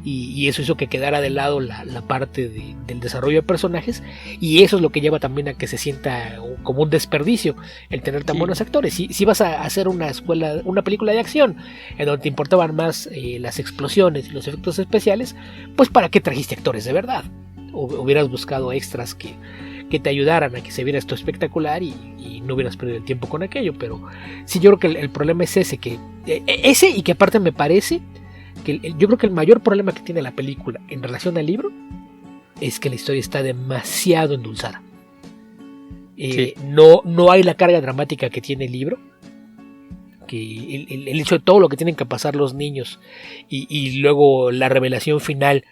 Speaker 3: Y eso hizo que quedara de lado la parte del desarrollo de personajes, y eso es lo que lleva también a que se sienta como un desperdicio el tener tan buenos actores. Si vas a hacer una película de acción en donde te importaban más las explosiones y los efectos especiales, pues ¿para qué trajiste actores de verdad? Hubieras buscado extras que te ayudaran a que se viera esto espectacular y no hubieras perdido el tiempo con aquello. Pero sí, yo creo que el problema es ese y que aparte me parece que yo creo que el mayor problema que tiene la película en relación al libro es que la historia está demasiado endulzada. No hay la carga dramática que tiene el libro, que el hecho de todo lo que tienen que pasar los niños y luego la revelación final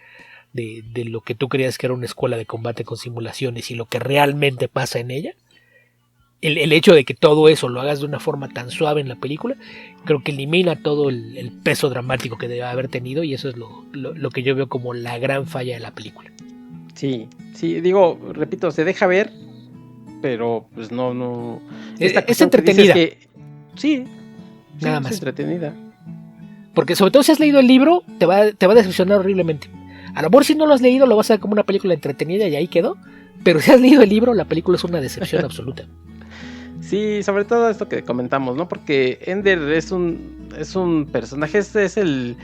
Speaker 3: de lo que tú creías que era una escuela de combate con simulaciones y lo que realmente pasa en ella. El hecho de que todo eso lo hagas de una forma tan suave en la película, creo que elimina todo el peso dramático que debe haber tenido, y eso es lo que yo veo como la gran falla de la película.
Speaker 2: Sí, digo, repito, se deja ver, pero pues no.
Speaker 3: Es entretenida.
Speaker 2: Sí,
Speaker 3: nada más.
Speaker 2: Es entretenida.
Speaker 3: Porque sobre todo si has leído el libro, te va a decepcionar horriblemente. A lo mejor si no lo has leído lo vas a ver como una película entretenida y ahí quedó. Pero si has leído el libro, la película es una decepción absoluta.
Speaker 2: Sí, sobre todo esto que comentamos, ¿no? Porque Ender es un personaje, es el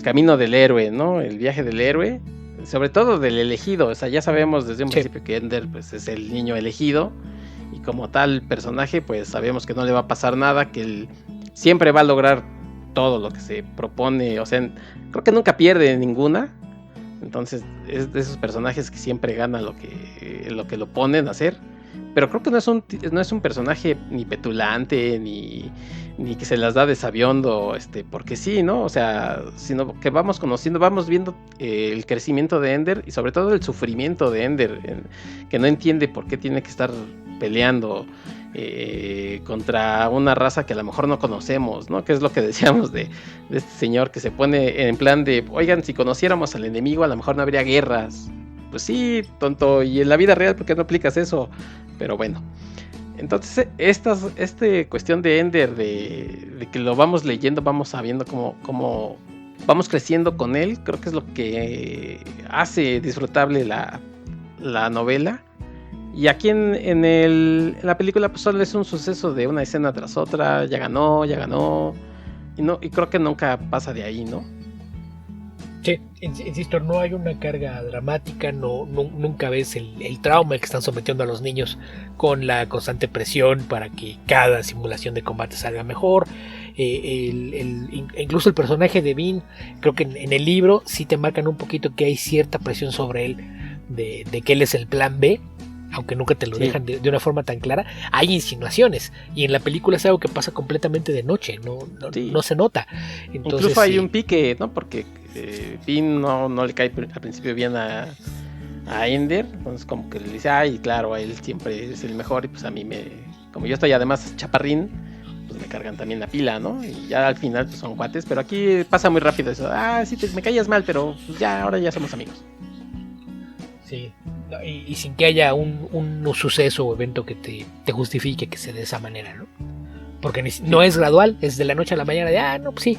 Speaker 2: camino del héroe, ¿no? El viaje del héroe, sobre todo del elegido. O sea, ya sabemos desde un principio que Ender pues, es el niño elegido, y como tal personaje, pues sabemos que no le va a pasar nada, que él siempre va a lograr todo lo que se propone. O sea, creo que nunca pierde ninguna. Entonces es de esos personajes que siempre gana lo que lo ponen a hacer. Pero creo que no es un personaje ni petulante ni que se las da de sabiondo, porque sí, ¿no? O sea, sino que vamos conociendo, vamos viendo el crecimiento de Ender, y sobre todo el sufrimiento de Ender, que no entiende por qué tiene que estar peleando contra una raza que a lo mejor no conocemos, ¿no? Que es lo que decíamos de este señor que se pone en plan de, oigan, si conociéramos al enemigo a lo mejor no habría guerras. Pues sí, tonto, y en la vida real, ¿por qué no aplicas eso? Pero bueno, entonces esta cuestión de Ender, de que lo vamos leyendo, vamos sabiendo cómo vamos creciendo con él, creo que es lo que hace disfrutable la novela. Y aquí en la película pues solo es un suceso de una escena tras otra, ya ganó, y creo que nunca pasa de ahí, ¿no?
Speaker 3: Sí, insisto, no hay una carga dramática, nunca ves el trauma que están sometiendo a los niños con la constante presión para que cada simulación de combate salga mejor. Incluso el personaje de Bean, creo que en el libro sí te marcan un poquito que hay cierta presión sobre él, de que él es el plan B, aunque nunca te lo dejan de una forma tan clara. Hay insinuaciones, y en la película es algo que pasa completamente de noche, no se nota. Entonces,
Speaker 2: incluso hay un pique, ¿no? Porque Bean no le cae al principio bien a Ender, entonces como que le dice, ay, claro, a él siempre es el mejor, y pues a mí como yo estoy además chaparrín, pues me cargan también la pila, ¿no? Y ya al final pues son cuates, pero aquí pasa muy rápido eso, sí, me caías mal, pero pues ahora ya somos amigos.
Speaker 3: Sí, y sin que haya un suceso o evento que te justifique que sea de esa manera, ¿no? Porque no es gradual, es de la noche a la mañana, no, pues sí,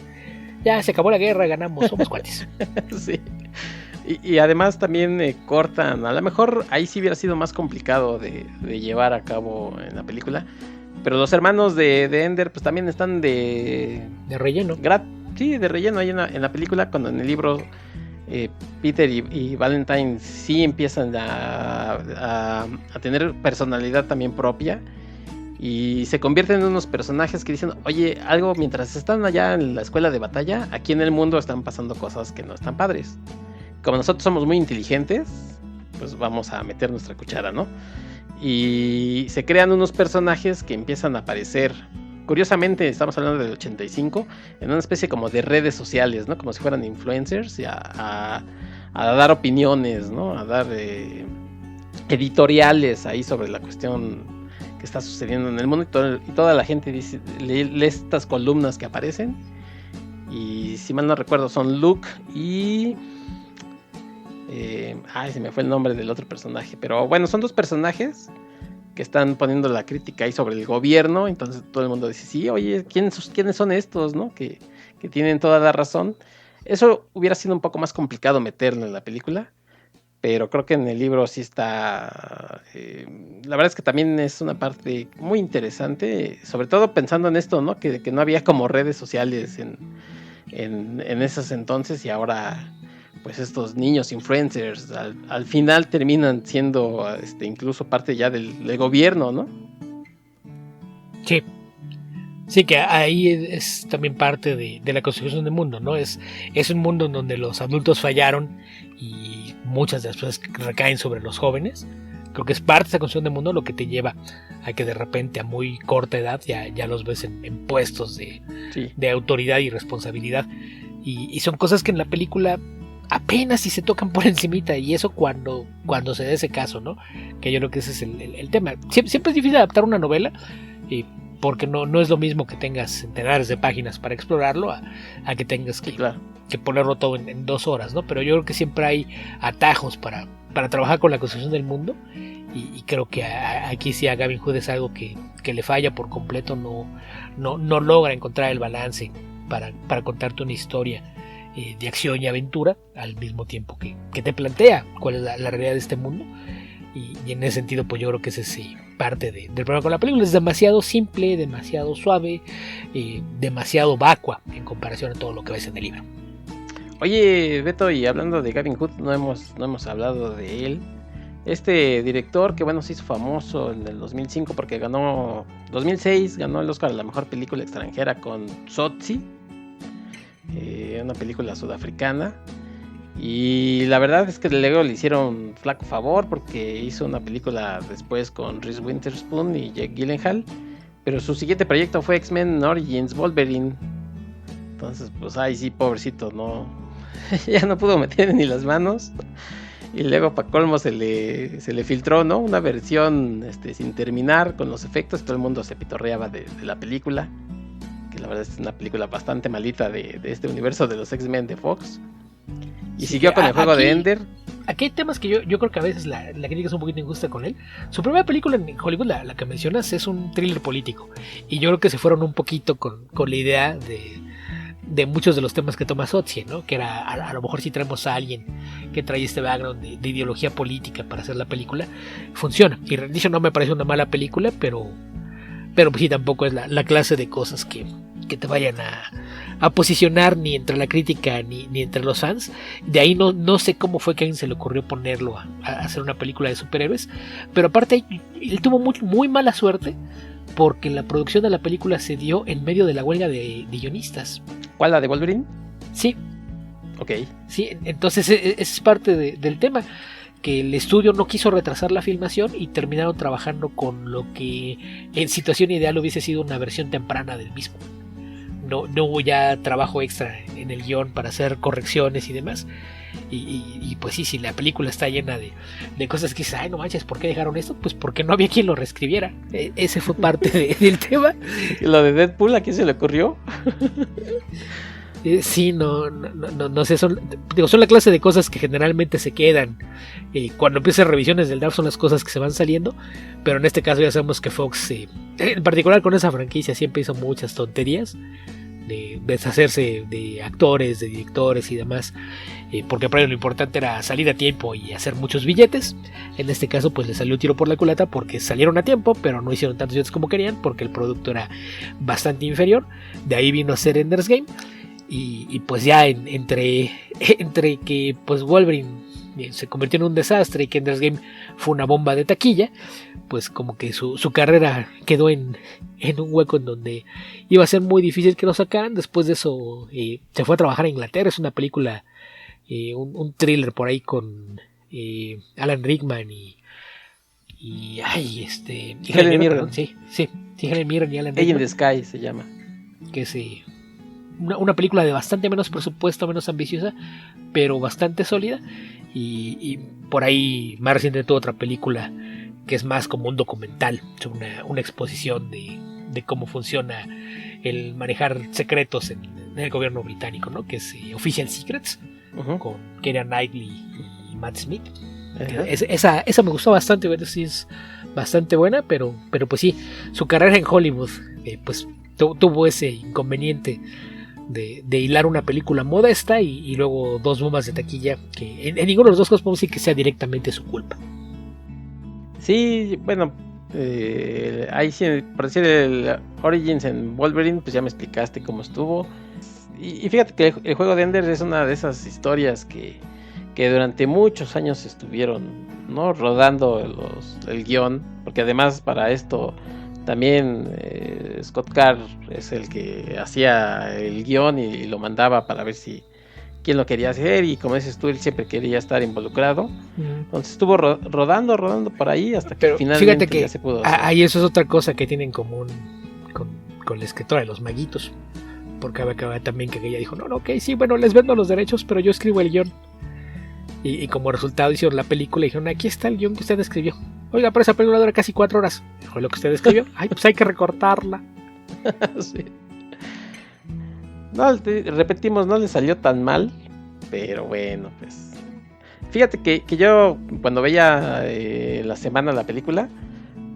Speaker 3: ya se acabó la guerra, ganamos, somos cuates.
Speaker 2: Sí. Y además también cortan, a lo mejor ahí sí hubiera sido más complicado de llevar a cabo en la película, pero los hermanos de Ender pues también están de
Speaker 3: relleno.
Speaker 2: Sí, de relleno ahí en la película, cuando en el libro Peter y Valentine sí empiezan a tener personalidad también propia, y se convierten en unos personajes que dicen, oye, algo, mientras están allá en la escuela de batalla, aquí en el mundo están pasando cosas que no están padres. Como nosotros somos muy inteligentes, pues vamos a meter nuestra cuchara, ¿no? Y se crean unos personajes que empiezan a aparecer, curiosamente, estamos hablando del 85, en una especie como de redes sociales, ¿no? Como si fueran influencers, y a a dar opiniones, ¿no? A dar editoriales ahí sobre la cuestión que está sucediendo en el mundo, y toda la gente dice, lee estas columnas que aparecen, y si mal no recuerdo son Luke y se me fue el nombre del otro personaje, pero bueno, son dos personajes que están poniendo la crítica ahí sobre el gobierno. Entonces todo el mundo dice, sí, oye, ¿quiénes son estos, no? Que tienen toda la razón. Eso hubiera sido un poco más complicado meterlo en la película, pero creo que en el libro sí está. La verdad es que también es una parte muy interesante, sobre todo pensando en esto, ¿no? Que no había como redes sociales en esos entonces, y ahora pues estos niños influencers al final terminan siendo incluso parte ya del gobierno, ¿no?
Speaker 3: Sí, que ahí es también parte de la construcción del mundo, ¿no? Es un mundo en donde los adultos fallaron y muchas de las cosas recaen sobre los jóvenes. Creo que es parte de esa construcción del mundo lo que te lleva a que de repente a muy corta edad ya los ves en puestos de autoridad y responsabilidad. Y son cosas que en la película apenas si se tocan por encimita, y eso cuando se da ese caso, ¿no? Que yo creo que ese es el tema. Siempre es difícil adaptar una novela, porque no es lo mismo que tengas centenares de páginas para explorarlo a que tengas que ponerlo todo en 2 horas, ¿no? Pero yo creo que siempre hay atajos para trabajar con la construcción del mundo, y creo que aquí sí a Gavin Hood es algo que le falla por completo. No logra encontrar el balance para contarte una historia de acción y aventura al mismo tiempo que te plantea cuál es la realidad de este mundo, y en ese sentido pues yo creo que ese es parte del problema con la película. Es demasiado simple, demasiado suave, demasiado vacua en comparación a todo lo que ves en el libro.
Speaker 2: Oye, Beto, y hablando de Gavin Hood, no hemos hablado de él. Este director que bueno se hizo famoso en el 2005 porque 2006 ganó el Oscar a la mejor película extranjera con Tsotsi, una película sudafricana, y la verdad es que luego le hicieron flaco favor porque hizo una película después con Reese Witherspoon y Jake Gyllenhaal, pero su siguiente proyecto fue X-Men Origins Wolverine. Entonces pues sí, pobrecito, no ya no pudo meter ni las manos, y luego para colmo se le filtró, ¿no? Una versión sin terminar con los efectos. Todo el mundo se pitorreaba de la película, que la verdad es una película bastante malita de este universo de los X-Men de Fox. Y siguió con el juego de Ender.
Speaker 3: Aquí hay temas que yo creo que a veces la crítica es un poquito injusta con él. Su primera película en Hollywood, la que mencionas, es un thriller político, y yo creo que se fueron un poquito con la idea de muchos de los temas que toma Tsotsi, ¿no? Que era, a lo mejor si traemos a alguien que trae este background de ideología política para hacer la película, funciona. Y Rendition no me parece una mala película, pero pues sí, tampoco es la clase de cosas que te vayan a posicionar ni entre la crítica ni entre los fans. De ahí no sé cómo fue que a alguien se le ocurrió ponerlo a hacer una película de superhéroes, pero aparte él tuvo muy mala suerte porque la producción de la película se dio en medio de la huelga de guionistas.
Speaker 2: ¿Cuál, la de Wolverine?
Speaker 3: Sí.
Speaker 2: Ok.
Speaker 3: Sí, entonces es parte del tema, que el estudio no quiso retrasar la filmación y terminaron trabajando con lo que en situación ideal hubiese sido una versión temprana del mismo. No hubo ya trabajo extra en el guión para hacer correcciones y demás. Y pues sí, si la película está llena de cosas que dices, ay, no manches, ¿por qué dejaron esto? Pues porque no había quien lo reescribiera. Ese fue parte del tema.
Speaker 2: ¿Y lo de Deadpool a quién se le ocurrió?
Speaker 3: Sí, no sé, son la clase de cosas que generalmente se quedan. Cuando empiezan revisiones del DAF son las cosas que se van saliendo, pero en este caso ya sabemos que Fox, en particular con esa franquicia, siempre hizo muchas tonterías de deshacerse de actores, de directores y demás, porque para ellos lo importante era salir a tiempo y hacer muchos billetes. En este caso pues le salió un tiro por la culata porque salieron a tiempo, pero no hicieron tantos billetes como querían porque el producto era bastante inferior. De ahí vino a ser Ender's Game. Y pues ya entre que pues Wolverine se convirtió en un desastre y que Ender's Game fue una bomba de taquilla, pues como que su carrera quedó en un hueco en donde iba a ser muy difícil que lo sacaran. Después de eso se fue a trabajar a Inglaterra. Es una película, un thriller por ahí con Alan Rickman y Helen Mirren. Sí, Helen Mirren y Alan Rickman.
Speaker 2: Age in the Sky se llama.
Speaker 3: Que es una película de bastante menos presupuesto, menos ambiciosa, pero bastante sólida. Y por ahí más reciente tuvo otra película que es más como un documental, una exposición de cómo funciona el manejar secretos en el gobierno británico, ¿no? Que es Official Secrets, con Keira Knightley y Matt Smith. Esa me gustó bastante, bueno, sí es bastante buena, pero pues sí, su carrera en Hollywood pues tuvo ese inconveniente de hilar una película modesta y luego 2 bombas de taquilla que en ninguno de los dos casos podemos decir que sea directamente su culpa.
Speaker 2: Sí, bueno, ahí sí, por decir el Origins en Wolverine, pues ya me explicaste cómo estuvo. Y fíjate que el juego de Ender es una de esas historias que durante muchos años estuvieron, ¿no?, rodando el guión, porque además para esto también Scott Carr es el que hacía el guión y lo mandaba para ver si quién lo quería hacer, y como dices tú, él siempre quería estar involucrado. Entonces estuvo rodando por ahí hasta que finalmente
Speaker 3: fíjate que
Speaker 2: ya se pudo hacer.
Speaker 3: Ahí eso es otra cosa que tienen en común con la escritora de Los Maguitos, porque acaba también que ella dijo, no, ok, sí, bueno, les vendo los derechos, pero yo escribo el guión. Y como resultado hicieron la película y dijeron, aquí está el guión que usted escribió. Oiga, pero esa película dura casi 4 horas. ¿Fue lo que usted escribió? Ay, pues hay que recortarla.
Speaker 2: Sí. No, repetimos, no le salió tan mal, pero bueno, pues fíjate que yo cuando veía la semana la película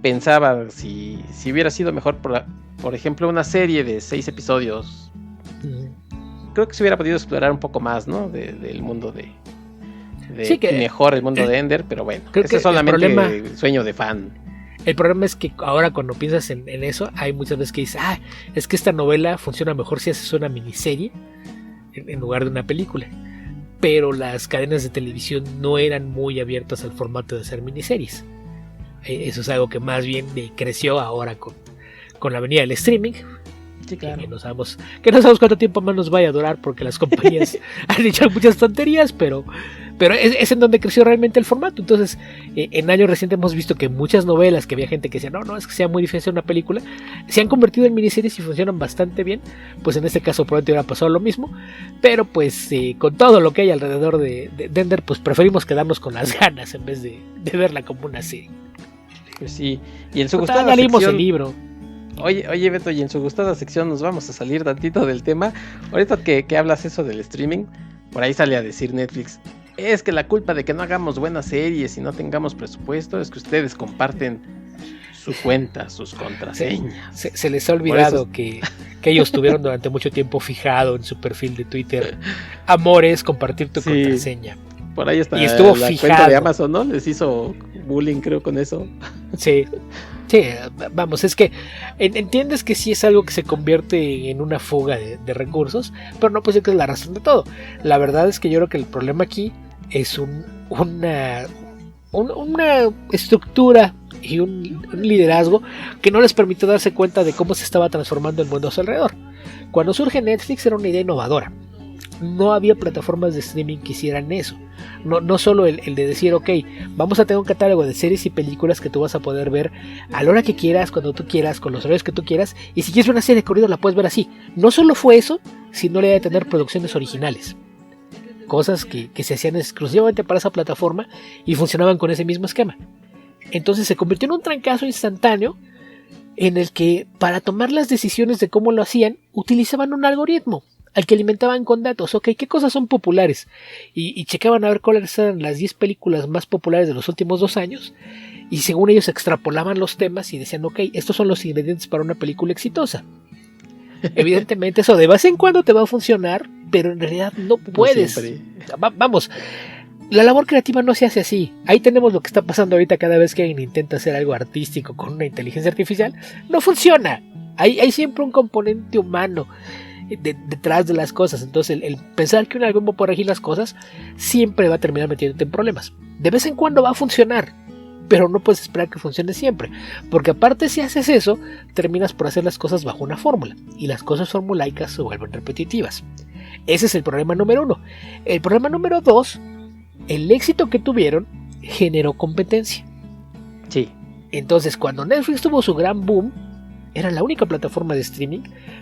Speaker 2: pensaba si hubiera sido mejor por ejemplo una serie de 6 episodios. Creo que se hubiera podido explorar un poco más, ¿no?, del mundo
Speaker 3: sí, que
Speaker 2: mejor el mundo de Ender, pero bueno,
Speaker 3: creo
Speaker 2: ese
Speaker 3: que
Speaker 2: es solamente
Speaker 3: el
Speaker 2: sueño de fan.
Speaker 3: El problema es que ahora cuando piensas en eso, hay muchas veces que dices, es que esta novela funciona mejor si haces una miniserie en lugar de una película. Pero las cadenas de televisión no eran muy abiertas al formato de hacer miniseries. Eso es algo que más bien creció ahora con la venida del streaming.
Speaker 2: Sí, claro.
Speaker 3: Que no sabemos cuánto tiempo más nos vaya a durar, porque las compañías han dicho muchas tonterías, pero es en donde creció realmente el formato. Entonces, en años recientes hemos visto que muchas novelas que había gente que decía, no, es que sea muy difícil una película, se han convertido en miniseries y funcionan bastante bien. Pues en este caso probablemente hubiera pasado lo mismo, pero pues con todo lo que hay alrededor de Ender, pues preferimos quedarnos con las ganas en vez de verla como una serie.
Speaker 2: Pues sí, y en su gustada
Speaker 3: ya leímos
Speaker 2: sección,
Speaker 3: el libro.
Speaker 2: Oye Beto, y en su gustada sección nos vamos a salir tantito del tema. Ahorita que hablas eso del streaming, por ahí sale a decir Netflix, es que la culpa de que no hagamos buenas series y no tengamos presupuesto es que ustedes comparten su cuenta, sus contraseñas.
Speaker 3: Se les ha olvidado que ellos tuvieron durante mucho tiempo fijado en su perfil de Twitter, amores, compartir tu contraseña.
Speaker 2: Por ahí está,
Speaker 3: y estuvo
Speaker 2: la
Speaker 3: fijado.
Speaker 2: Cuenta de Amazon, ¿no? Les hizo bullying, creo, con eso.
Speaker 3: Sí, vamos, es que entiendes que sí es algo que se convierte en una fuga de recursos, pero no puede ser que es la razón de todo. La verdad es que yo creo que el problema aquí es una estructura y un liderazgo que no les permitió darse cuenta de cómo se estaba transformando el mundo a su alrededor. Cuando surge Netflix era una idea innovadora. No había plataformas de streaming que hicieran eso. No solo el de decir, ok, vamos a tener un catálogo de series y películas que tú vas a poder ver a la hora que quieras, cuando tú quieras, con los horarios que tú quieras, y si quieres ver una serie de corrido la puedes ver así. No solo fue eso, sino la idea de tener producciones originales, cosas que se hacían exclusivamente para esa plataforma y funcionaban con ese mismo esquema. Entonces se convirtió en un trancazo instantáneo en el que para tomar las decisiones de cómo lo hacían utilizaban un algoritmo al que alimentaban con datos. Ok, ¿qué cosas son populares? Y checaban a ver cuáles eran las 10 películas más populares de los últimos 2 años, y según ellos extrapolaban los temas y decían, ok, estos son los ingredientes para una película exitosa. Evidentemente eso de vez en cuando te va a funcionar, pero en realidad no puedes. Vamos, la labor creativa no se hace así. Ahí tenemos lo que está pasando ahorita cada vez que alguien intenta hacer algo artístico con una inteligencia artificial. No funciona. Hay siempre un componente humano detrás de las cosas. Entonces el pensar que un algoritmo puede regir las cosas siempre va a terminar metiéndote en problemas. De vez en cuando va a funcionar, pero no puedes esperar que funcione siempre, porque aparte si haces eso terminas por hacer las cosas bajo una fórmula, y las cosas formulaicas se vuelven repetitivas. Ese es el problema número 1. El problema número 2, el éxito que tuvieron generó competencia.
Speaker 2: Sí.
Speaker 3: Entonces cuando Netflix tuvo su gran boom, era la única plataforma de streaming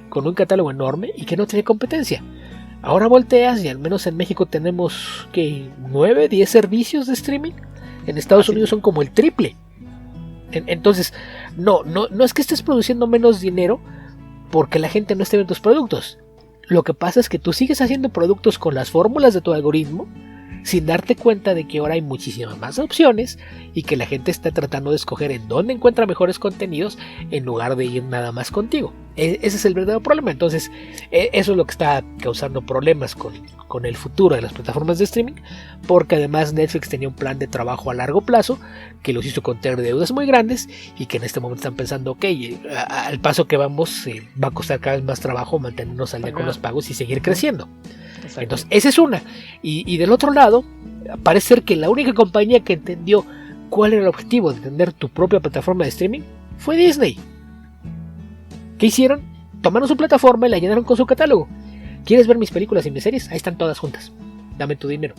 Speaker 3: con un catálogo enorme y que no tenía competencia. Ahora volteas y al menos en México tenemos que 9, 10 servicios de streaming. En Estados Unidos son como el triple. Entonces, no es que estés produciendo menos dinero porque la gente no esté viendo tus productos. Lo que pasa es que tú sigues haciendo productos con las fórmulas de tu algoritmo sin darte cuenta de que ahora hay muchísimas más opciones y que la gente está tratando de escoger en dónde encuentra mejores contenidos en lugar de ir nada más contigo. Ese es el verdadero problema. Entonces, eso es lo que está causando problemas con el futuro de las plataformas de streaming, porque además Netflix tenía un plan de trabajo a largo plazo que los hizo contener deudas muy grandes y que en este momento están pensando, ok, al paso que vamos va a costar cada vez más trabajo mantenernos al día con los pagos y seguir creciendo. Exacto. Entonces, esa es una. Y del otro lado, parece ser que la única compañía que entendió cuál era el objetivo de tener tu propia plataforma de streaming fue Disney. ¿Qué hicieron? Tomaron su plataforma y la llenaron con su catálogo. ¿Quieres ver mis películas y mis series? Ahí están todas juntas. Dame tu dinero.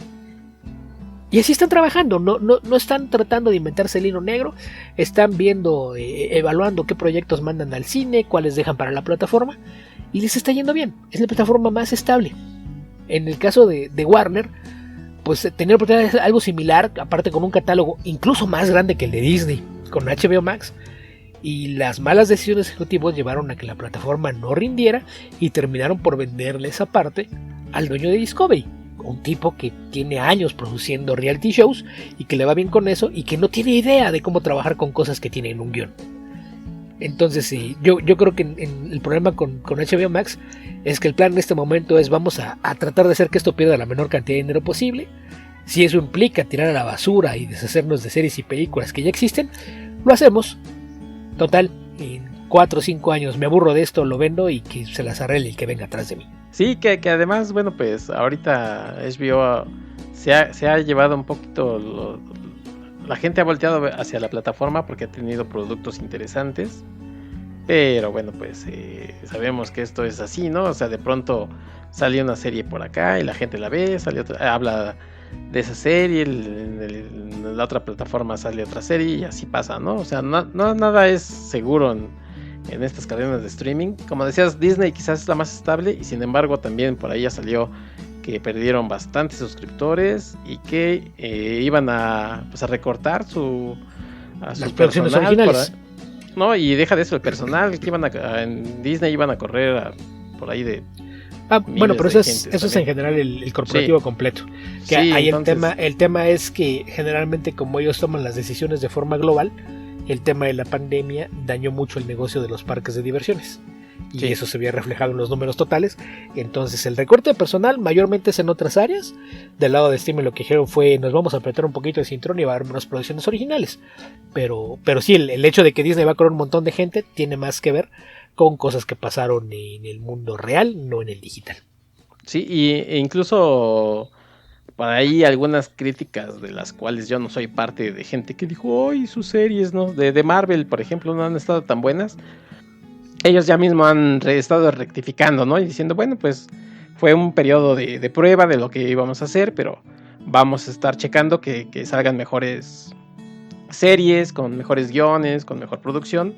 Speaker 3: Y así están trabajando. No están tratando de inventarse el hilo negro. Están viendo, evaluando qué proyectos mandan al cine, cuáles dejan para la plataforma. Y les está yendo bien. Es la plataforma más estable. En el caso de Warner, pues tener oportunidad algo similar, aparte con un catálogo incluso más grande que el de Disney, con HBO Max, y las malas decisiones ejecutivas llevaron a que la plataforma no rindiera y terminaron por venderle esa parte al dueño de Discovery, un tipo que tiene años produciendo reality shows y que le va bien con eso y que no tiene idea de cómo trabajar con cosas que tienen un guión. Entonces yo creo que el problema con HBO Max es que el plan en este momento es vamos a tratar de hacer que esto pierda la menor cantidad de dinero posible. Si eso implica tirar a la basura y deshacernos de series y películas que ya existen, lo hacemos. Total, en 4 o 5 años me aburro de esto, lo vendo y que se las arregle el que venga atrás de mí.
Speaker 2: Sí, que además, bueno, pues ahorita HBO se ha llevado un poquito... La gente ha volteado hacia la plataforma porque ha tenido productos interesantes. Pero bueno, pues sabemos que esto es así, ¿no? O sea, de pronto sale una serie por acá y la gente la ve, sale otra, habla de esa serie, en la otra plataforma sale otra serie y así pasa, ¿no? O sea, nada es seguro en estas cadenas de streaming. Como decías, Disney quizás es la más estable y sin embargo también por ahí ya salió que perdieron bastantes suscriptores y que iban a recortar las
Speaker 3: producciones originales.
Speaker 2: No, y deja de eso, el personal que en Disney iban a correr por ahí de...
Speaker 3: bueno, pero eso es en general el corporativo completo. Que sí, ahí entonces... el tema es que generalmente como ellos toman las decisiones de forma global, el tema de la pandemia dañó mucho el negocio de los parques de diversiones. Y eso se había reflejado en los números totales. Entonces el recorte de personal mayormente es en otras áreas. Del lado de Steam lo que dijeron fue nos vamos a apretar un poquito de cinturón y va a haber menos producciones originales. Pero sí, el hecho de que Disney va a correr un montón de gente tiene más que ver con cosas que pasaron en el mundo real, no en el digital.
Speaker 2: Sí, e incluso por ahí algunas críticas de las cuales yo no soy parte, de gente que dijo, ¡ay, sus series, ¿no? De Marvel, por ejemplo, no han estado tan buenas! Ellos ya mismo han estado rectificando, ¿no? Y diciendo, bueno, pues fue un periodo de prueba de lo que íbamos a hacer, pero vamos a estar checando que salgan mejores series, con mejores guiones, con mejor producción.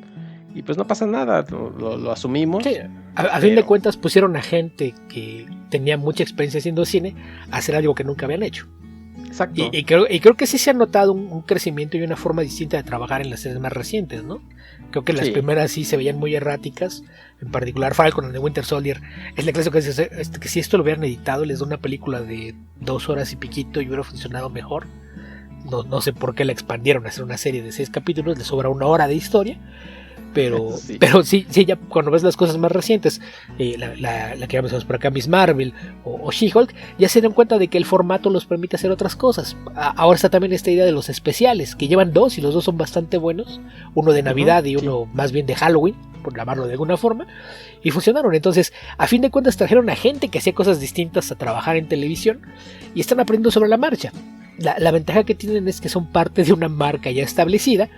Speaker 2: Y pues no pasa nada, lo asumimos. Sí,
Speaker 3: a fin de cuentas pusieron a gente que tenía mucha experiencia haciendo cine a hacer algo que nunca habían hecho.
Speaker 2: Exacto.
Speaker 3: Y creo que sí se ha notado un crecimiento y una forma distinta de trabajar en las series más recientes, ¿no? Creo que las primeras sí se veían muy erráticas, en particular Falcon and the Winter Soldier. Es la clase que si esto lo hubieran editado les da una película de 2 horas y piquito y hubiera funcionado mejor. No sé por qué la expandieron a hacer una serie de 6 capítulos, le sobra 1 hora de historia. Pero sí, ya cuando ves las cosas más recientes, la que vemos por acá, Miss Marvel o She-Hulk, ya se dan cuenta de que el formato los permite hacer otras cosas. Ahora está también esta idea de los especiales, que llevan 2 y los 2 son bastante buenos, uno de Navidad y uno más bien de Halloween, por llamarlo de alguna forma, y funcionaron. Entonces, a fin de cuentas trajeron a gente que hacía cosas distintas a trabajar en televisión y están aprendiendo sobre la marcha. La ventaja que tienen es que son parte de una marca ya establecida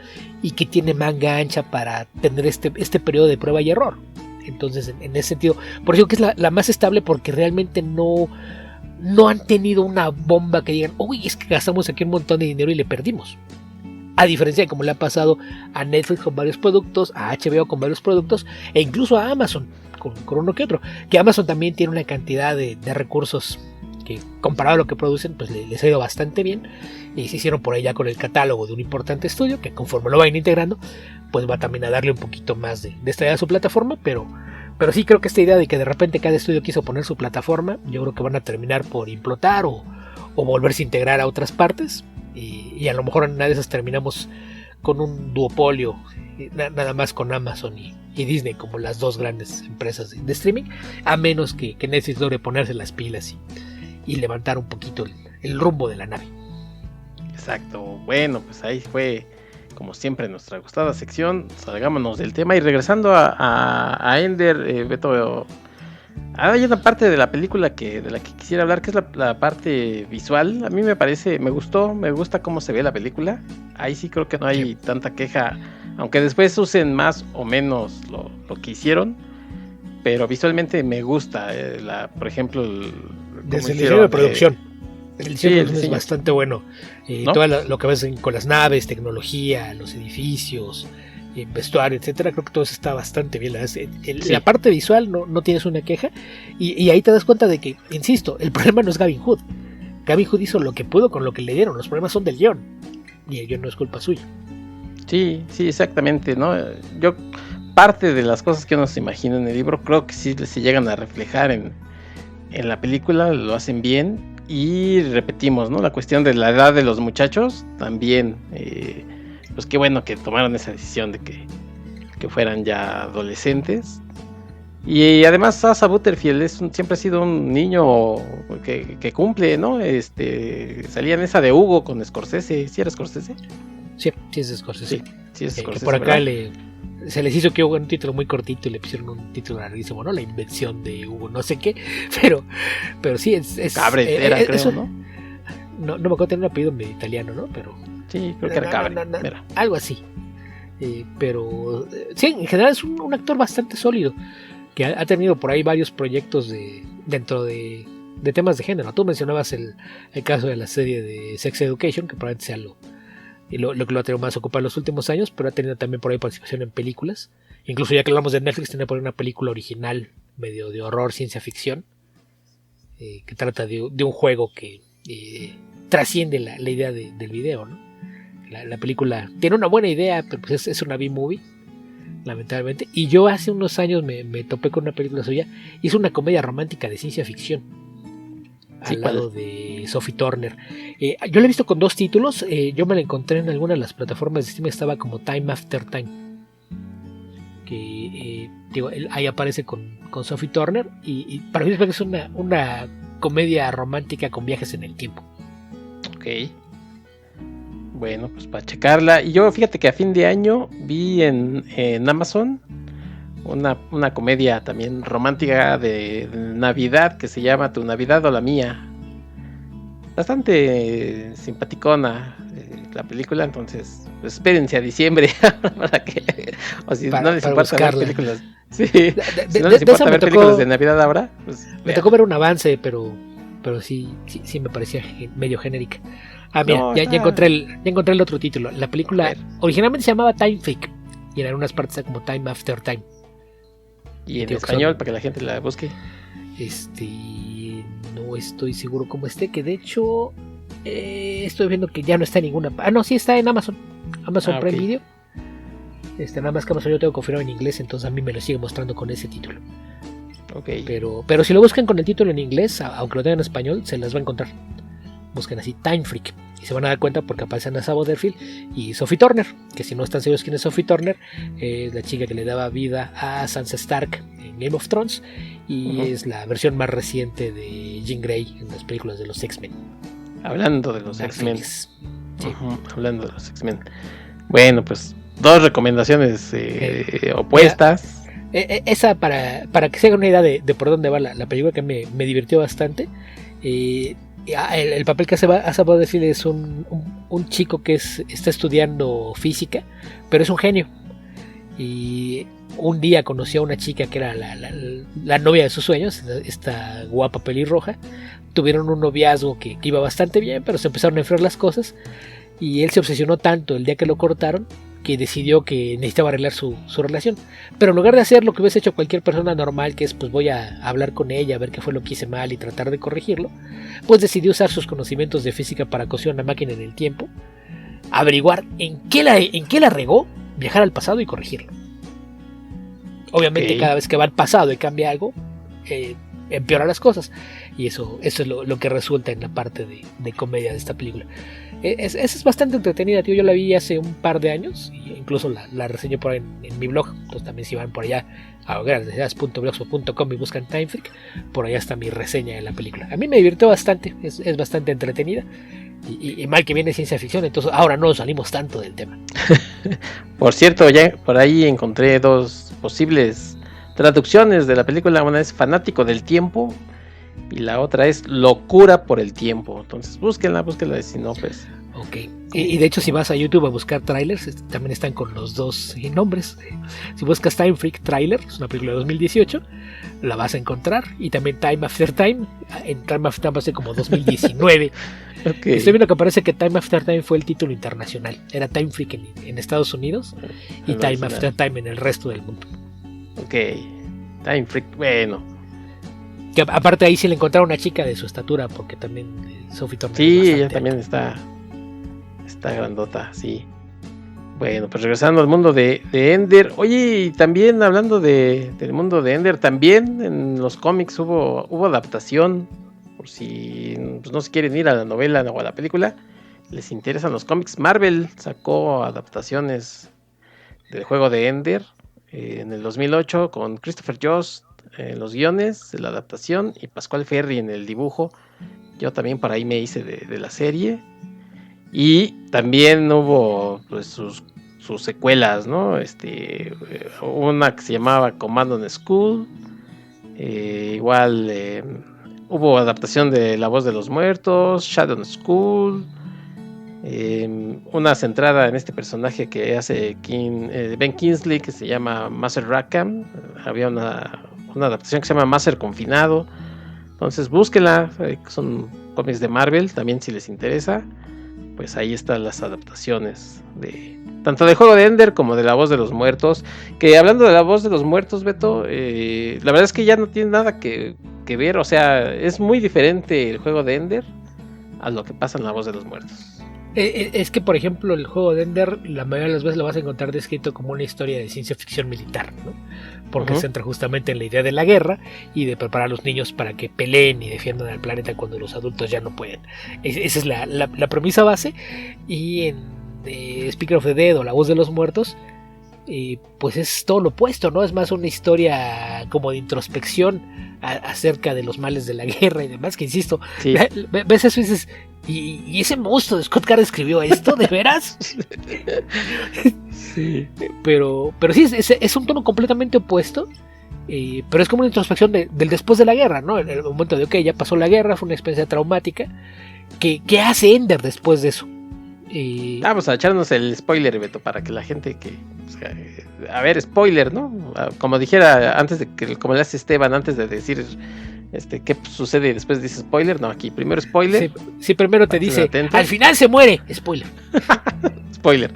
Speaker 3: y que tiene manga ancha para tener este periodo de prueba y error. Entonces, en ese sentido, por eso que es la más estable, porque realmente no han tenido una bomba que digan, uy, es que gastamos aquí un montón de dinero y le perdimos. A diferencia de como le ha pasado a Netflix con varios productos, a HBO con varios productos, e incluso a Amazon con uno que otro. Que Amazon también tiene una cantidad de recursos que, comparado a lo que producen, pues les ha ido bastante bien. Y se hicieron por ahí ya con el catálogo de un importante estudio, que conforme lo vayan integrando, pues va también a darle un poquito más de esta idea a su plataforma. Pero sí creo que esta idea de que de repente cada estudio quiso poner su plataforma, yo creo que van a terminar por implotar o volverse a integrar a otras partes. Y a lo mejor en una de esas terminamos con un duopolio, nada más con Amazon y Disney como las dos grandes empresas de streaming, a menos que Netflix logre ponerse las pilas y levantar un poquito el rumbo de la nave.
Speaker 2: Exacto. Bueno, pues ahí fue, como siempre, nuestra gustada sección. Salgámonos del tema y regresando a Ender, Beto. Hay una parte de la película de la que quisiera hablar, que es la parte visual. A mí me gusta cómo se ve la película. Ahí sí creo que no hay tanta queja, aunque después usen más o menos lo que hicieron, pero visualmente me gusta. Por ejemplo,
Speaker 3: desde el diseño de producción. El diseño de producción es bastante bueno. ¿No? Todo lo que ves con las naves, tecnología, los edificios, vestuario, etcétera, creo que todo eso está bastante bien. La parte visual no tienes una queja, y ahí te das cuenta de que, insisto, el problema no es Gavin Hood. Gavin Hood hizo lo que pudo con lo que le dieron. Los problemas son del guión, y el guión no es culpa suya.
Speaker 2: Sí, exactamente, ¿no? Yo, parte de las cosas que uno se imagina en el libro, creo que sí se llegan a reflejar en la película, lo hacen bien. Y repetimos, ¿no? La cuestión de la edad de los muchachos también, pues qué bueno que tomaron esa decisión de que fueran ya adolescentes. Y además Asa Butterfield siempre ha sido un niño que cumple, ¿no? Salía en esa de Hugo con Scorsese. ¿Sí era Scorsese?
Speaker 3: Sí es Scorsese.
Speaker 2: Sí es Scorsese,
Speaker 3: que por acá se les hizo que hubo un título muy cortito y le pusieron un título larguísimo, ¿no? La invención de Hugo, no sé qué. Pero sí es
Speaker 2: Cabretera, creo,
Speaker 3: eso,
Speaker 2: ¿no?
Speaker 3: No me acuerdo, tener un apellido medio italiano, ¿no? Pero
Speaker 2: sí, creo que era Cabre.
Speaker 3: Algo así. Pero sí, en general es un actor bastante sólido, que ha tenido por ahí varios proyectos dentro de temas de género. Tú mencionabas el caso de la serie de Sex Education, que probablemente sea lo que lo ha tenido más ocupado en los últimos años, pero ha tenido también por ahí participación en películas. Incluso ya que hablamos de Netflix, tiene por ahí una película original, medio de horror, ciencia ficción, que trata de un juego que trasciende la idea del video, ¿no? La película tiene una buena idea, pero pues es una B-movie, lamentablemente. Y yo hace unos años me topé con una película suya, hizo una comedia romántica de ciencia ficción, al lado de Sophie Turner. Yo la he visto con 2 títulos. Yo me la encontré en alguna de las plataformas de Steam, estaba como Time After Time, que ahí aparece con Sophie Turner, y para mí es una comedia romántica con viajes en el tiempo.
Speaker 2: Ok, bueno, pues para checarla. Y yo, fíjate que a fin de año vi en Amazon una comedia también romántica de Navidad que se llama Tu Navidad o la Mía. Bastante simpaticona la película, entonces pues espérense a diciembre para que, o si no les importa ver películas, si no les importa ver películas de Navidad ahora, pues
Speaker 3: me tocó ver un avance, pero sí me parecía medio genérica. Mira, ya encontré el otro título. La película originalmente se llamaba Time Freak, y en algunas partes está como Time After Time.
Speaker 2: Y en español, para que la gente la busque.
Speaker 3: No estoy seguro cómo esté, que de hecho estoy viendo que ya no está en ninguna. No, sí está en Amazon Prime Video. Nada más que Amazon yo tengo confirmado en inglés, entonces a mí me lo sigue mostrando con ese título.
Speaker 2: Okay.
Speaker 3: Pero si lo buscan con el título en inglés, aunque lo tengan en español, se las va a encontrar. Busquen así Time Freak y se van a dar cuenta porque aparecen Asa Butterfield y Sophie Turner, que si no están seguros quién es Sophie Turner, es la chica que le daba vida a Sansa Stark en Game of Thrones, y es la versión más reciente de Jean Grey en las películas de los X-Men.
Speaker 2: Hablando de los X-Men. Sí. Hablando de los X-Men. Bueno, pues 2 recomendaciones opuestas.
Speaker 3: Mira, esa para que se hagan una idea de por dónde va la película, que me divirtió bastante. El papel que hace Asa Butterfield es un chico que está estudiando física, pero es un genio. Y un día conoció a una chica que era la novia de sus sueños, esta guapa pelirroja. Tuvieron un noviazgo que iba bastante bien, pero se empezaron a enfriar las cosas. y él se obsesionó tanto el día que lo cortaron que decidió que necesitaba arreglar su relación. Pero en lugar de hacer lo que hubiese hecho cualquier persona normal, que es pues voy a hablar con ella, a ver qué fue lo que hice mal y tratar de corregirlo, pues decidió usar sus conocimientos de física para coser una máquina en el tiempo, averiguar en qué la regó, viajar al pasado y corregirlo. Obviamente cada vez que va al pasado y cambia algo, empeora las cosas, y eso es lo que resulta en la parte de comedia de esta película. Es bastante entretenida, tío. Yo la vi hace un par de años, e incluso la reseñé por ahí en mi blog. Entonces también si van por allá a hoguerasdeseadas.blogspot.com y buscan Time Freak, por allá está mi reseña de la película. A mí me divirtió bastante, es bastante entretenida, y mal que viene ciencia ficción, entonces ahora no salimos tanto del tema.
Speaker 2: Por cierto, ya por ahí encontré 2 posibles traducciones de la película. Una es Fanático del Tiempo y la otra es Locura por el Tiempo. Entonces búsquenla, si no, pues.
Speaker 3: Ok, y de hecho si vas a YouTube a buscar trailers, también están con los 2 nombres. Si buscas Time Freak Trailer, es una película de 2018, la vas a encontrar. Y también Time After Time, en Time After Time hace como 2019.
Speaker 2: Okay.
Speaker 3: Estoy viendo que parece que Time After Time fue el título internacional. Era Time Freak en Estados Unidos y Time After Time en el resto del mundo.
Speaker 2: Ok, Time Freak, bueno.
Speaker 3: Que aparte ahí sí le encontraron una chica de su estatura, porque también Sophie Turner.
Speaker 2: Sí, ella también está grandota, sí. Bueno, pues regresando al mundo de Ender. Oye, y también hablando del mundo de Ender, también en los cómics hubo adaptación. Por si pues, no se quieren ir a la novela o a la película, les interesan los cómics. Marvel sacó adaptaciones del juego de Ender en el 2008 con Christopher Jost en los guiones de la adaptación y Pascual Ferry en el dibujo. Yo también por ahí me hice de la serie. Y también hubo pues, sus secuelas, ¿no? Una que se llamaba Command on School. Igual hubo adaptación de La Voz de los Muertos, Shadow School. Una centrada en este personaje que hace Ben Kingsley, que se llama Master Rackham. Había una adaptación que se llama Master Confinado. Entonces búsquenla, son cómics de Marvel, también si les interesa. Pues ahí están las adaptaciones tanto del juego de Ender como de La Voz de los Muertos. Que hablando de La Voz de los Muertos, Beto, la verdad es que ya no tiene nada que ver. O sea, es muy diferente el juego de Ender a lo que pasa en La Voz de los Muertos.
Speaker 3: Es que, por ejemplo, el juego de Ender, la mayoría de las veces lo vas a encontrar descrito como una historia de ciencia ficción militar, ¿no? Porque se centra justamente en la idea de la guerra y de preparar a los niños para que peleen y defiendan al planeta cuando los adultos ya no pueden. Esa es la premisa base. Y en Speaker of the Dead o La Voz de los Muertos, pues es todo lo opuesto, ¿no? Es más una historia como de introspección acerca de los males de la guerra y demás, que insisto, sí. Ves eso y dices, ¿y ese monstruo de Scott Card escribió esto? ¿De veras? Sí. Pero sí, es un tono completamente opuesto, pero es como una introspección del después de la guerra, ¿no? En el momento de, ok, ya pasó la guerra, fue una experiencia traumática. ¿Qué hace Ender después de eso?
Speaker 2: Vamos a echarnos el spoiler, Beto, para que la gente a ver, spoiler, ¿no? Como dijera antes como le hace Esteban antes de decir qué sucede y después dice spoiler. No, aquí primero spoiler.
Speaker 3: Sí, primero te dice, al final se muere, spoiler.
Speaker 2: Spoiler.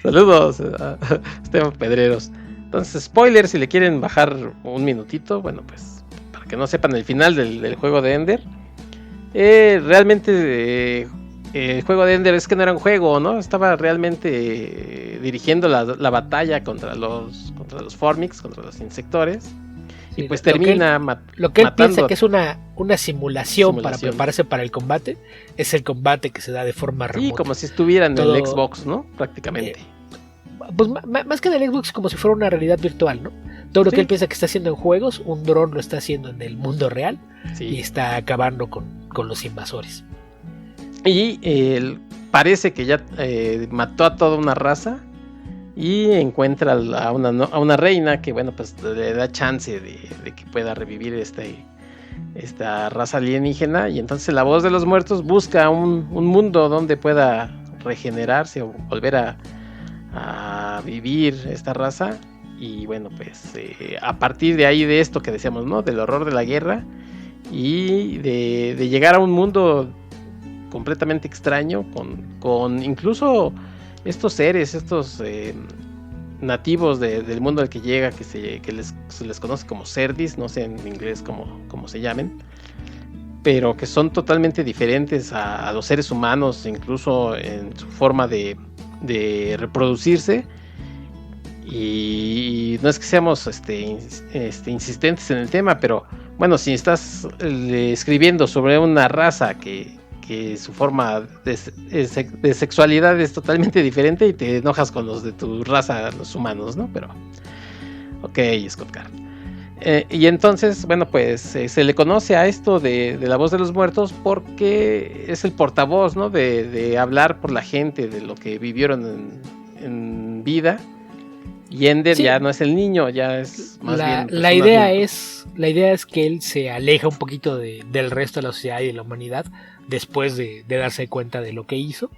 Speaker 2: Saludos a Esteban Pedreros. Entonces, spoiler, si le quieren bajar un minutito, bueno, pues para que no sepan el final del juego de Ender. Realmente el juego de Ender es que no era un juego, ¿no? Estaba realmente dirigiendo la batalla contra los Formix, contra los insectores. Sí, y pues termina
Speaker 3: lo que él piensa que es una simulación para prepararse para el combate, es el combate que se da de forma remota.
Speaker 2: Sí, como si estuviera en el Xbox, ¿no? Prácticamente.
Speaker 3: Pues más que en el Xbox, como si fuera una realidad virtual, ¿no? Todo lo que él piensa que está haciendo en juegos, un dron lo está haciendo en el mundo real y está acabando con los invasores.
Speaker 2: Y parece que ya mató a toda una raza y encuentra a una reina que, bueno, pues le da chance de que pueda revivir esta raza alienígena. Y entonces La Voz de los Muertos busca un mundo donde pueda regenerarse o volver a vivir esta raza. Y bueno, pues a partir de ahí, de esto que decíamos, ¿no? Del horror de la guerra y de llegar a un mundo completamente extraño, con incluso estos seres, estos nativos del mundo al que llega, que se les conoce como Cerdis, no sé en inglés cómo se llamen, pero que son totalmente diferentes a los seres humanos, incluso en su forma de reproducirse. Y no es que seamos insistentes en el tema, pero bueno, si estás escribiendo sobre una raza que su forma de sexualidad es totalmente diferente y te enojas con los de tu raza, los humanos, ¿no? Pero, ok, Scott Card. Y entonces, bueno, pues se le conoce a esto de la voz de los muertos porque es el portavoz, ¿no? De hablar por la gente, de lo que vivieron en vida. Y Ender ya no es el niño, ya es más bien...
Speaker 3: La idea es que él se aleja un poquito del resto de la sociedad y de la humanidad después de darse cuenta de lo que hizo,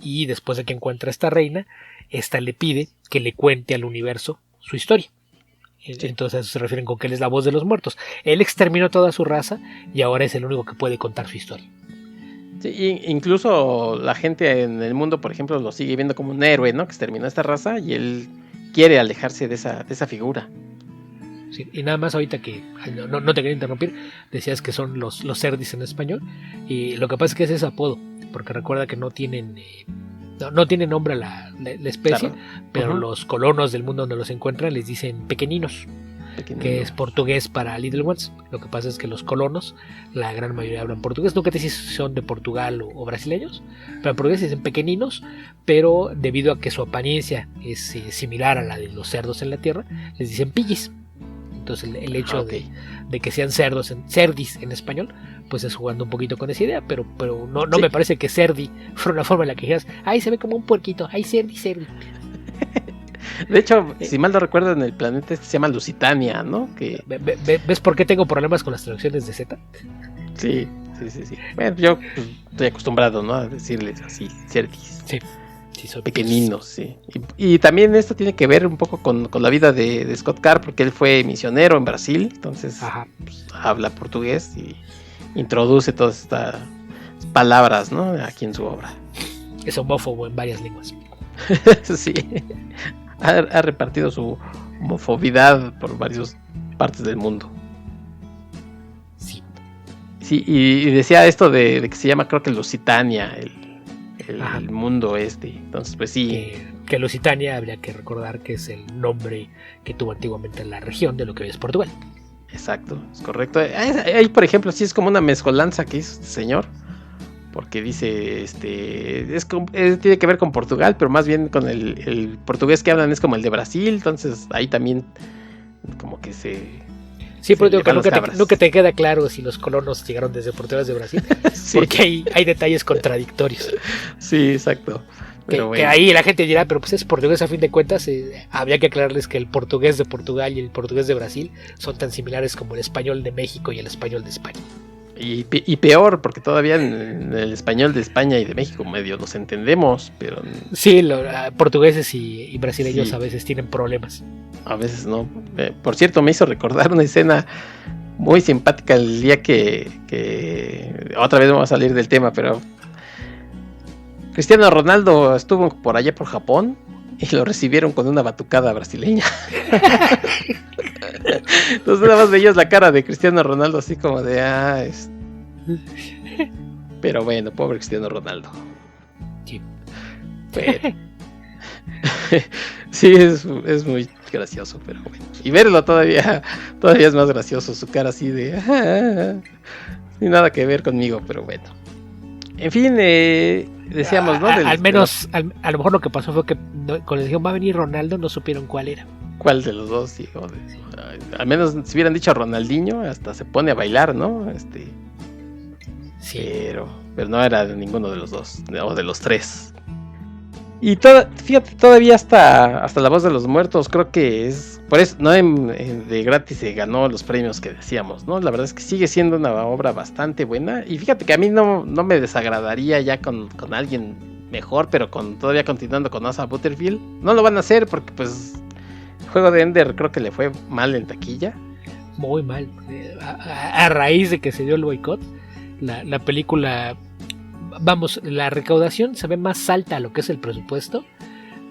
Speaker 3: y después de que encuentra a esta reina, esta le pide que le cuente al universo su historia. Entonces a eso se refieren con que él es la voz de los muertos. Él exterminó toda su raza y ahora es el único que puede contar su historia.
Speaker 2: Sí, incluso la gente en el mundo, por ejemplo, lo sigue viendo como un héroe, ¿no? Que exterminó esta raza y él quiere alejarse de esa figura.
Speaker 3: Sí, y nada más ahorita que no te quería interrumpir, decías que son los Cerdis en español, y lo que pasa es que ese es apodo, porque recuerda que no tienen nombre a la especie, claro. Pero los colonos del mundo donde los encuentran les dicen pequeñinos, que es portugués para Little Ones. Lo que pasa es que los colonos, la gran mayoría hablan portugués, nunca te dicen si son de Portugal o brasileños, pero en portugués dicen pequeñinos, pero debido a que su apariencia es similar a la de los cerdos en la tierra, les dicen pillis. Entonces el hecho de que sean cerdis en español, pues es jugando un poquito con esa idea, pero no sí. Me parece que cerdi fuera una forma en la que dijeras, ay, se ve como un puerquito, ay, cerdi.
Speaker 2: De hecho, si mal no recuerdo, en el planeta se llama Lusitania, ¿no? Que...
Speaker 3: ¿Ves por qué tengo problemas con las traducciones de Z?
Speaker 2: Sí. Bueno, yo pues, estoy acostumbrado, ¿no? A decirles así, cerdis. Sí, son pequeñinos, sí. Y también esto tiene que ver un poco con la vida de Scott Card, porque él fue misionero en Brasil, entonces pues, habla portugués y introduce todas estas palabras, ¿no? Aquí en su obra.
Speaker 3: Es homófobo en varias lenguas.
Speaker 2: Sí. Ha repartido su homofobidad por varias partes del mundo. Sí, y decía esto de que se llama, creo que Lusitania, el mundo este. Entonces, pues sí.
Speaker 3: Que Lusitania habría que recordar que es el nombre que tuvo antiguamente en la región de lo que hoy es Portugal.
Speaker 2: Exacto, es correcto. Ahí, por ejemplo, sí es como una mezcolanza que hizo este señor. Porque dice, tiene que ver con Portugal, pero más bien con el portugués que hablan es como el de Brasil, entonces ahí también como que se...
Speaker 3: Sí, pero digo que nunca te queda claro si los colonos llegaron desde Portugal o desde Brasil, sí. Porque hay detalles contradictorios.
Speaker 2: Sí, exacto. Pero
Speaker 3: que ahí la gente dirá, pero pues es portugués a fin de cuentas, habría que aclararles que el portugués de Portugal y el portugués de Brasil son tan similares como el español de México y el español de España.
Speaker 2: Y peor, porque todavía en el español de España y de México medio los entendemos, pero...
Speaker 3: Sí, portugueses y brasileños sí. A veces tienen problemas.
Speaker 2: A veces no. Por cierto, me hizo recordar una escena muy simpática el día que otra vez vamos a salir del tema, pero... Cristiano Ronaldo estuvo por allá por Japón y lo recibieron con una batucada brasileña. Entonces nada más veías la cara de Cristiano Ronaldo así como de pero bueno, pobre Cristiano Ronaldo.
Speaker 3: Sí.
Speaker 2: Pero... sí, es muy gracioso, pero bueno. Y verlo todavía es más gracioso, su cara así de sin nada que ver conmigo, pero bueno. En fin, decíamos, ¿no?
Speaker 3: Al menos, a lo mejor lo que pasó fue que cuando dijeron va a venir Ronaldo, no supieron cuál era.
Speaker 2: ¿Cuál de los dos? Sí, al menos si hubieran dicho Ronaldinho, hasta se pone a bailar, ¿no? Sí. Pero no era de ninguno de los dos, o de los tres. Y fíjate, todavía hasta la voz de los muertos, creo que es... Por eso, no de gratis se ganó los premios que decíamos, ¿no? La verdad es que sigue siendo una obra bastante buena. Y fíjate que a mí no me desagradaría ya con alguien mejor, pero todavía continuando con Asa Butterfield. No lo van a hacer porque, pues, el juego de Ender creo que le fue mal en taquilla.
Speaker 3: Muy mal. A raíz de que se dio el boicot, la película vamos, la recaudación se ve más alta a lo que es el presupuesto,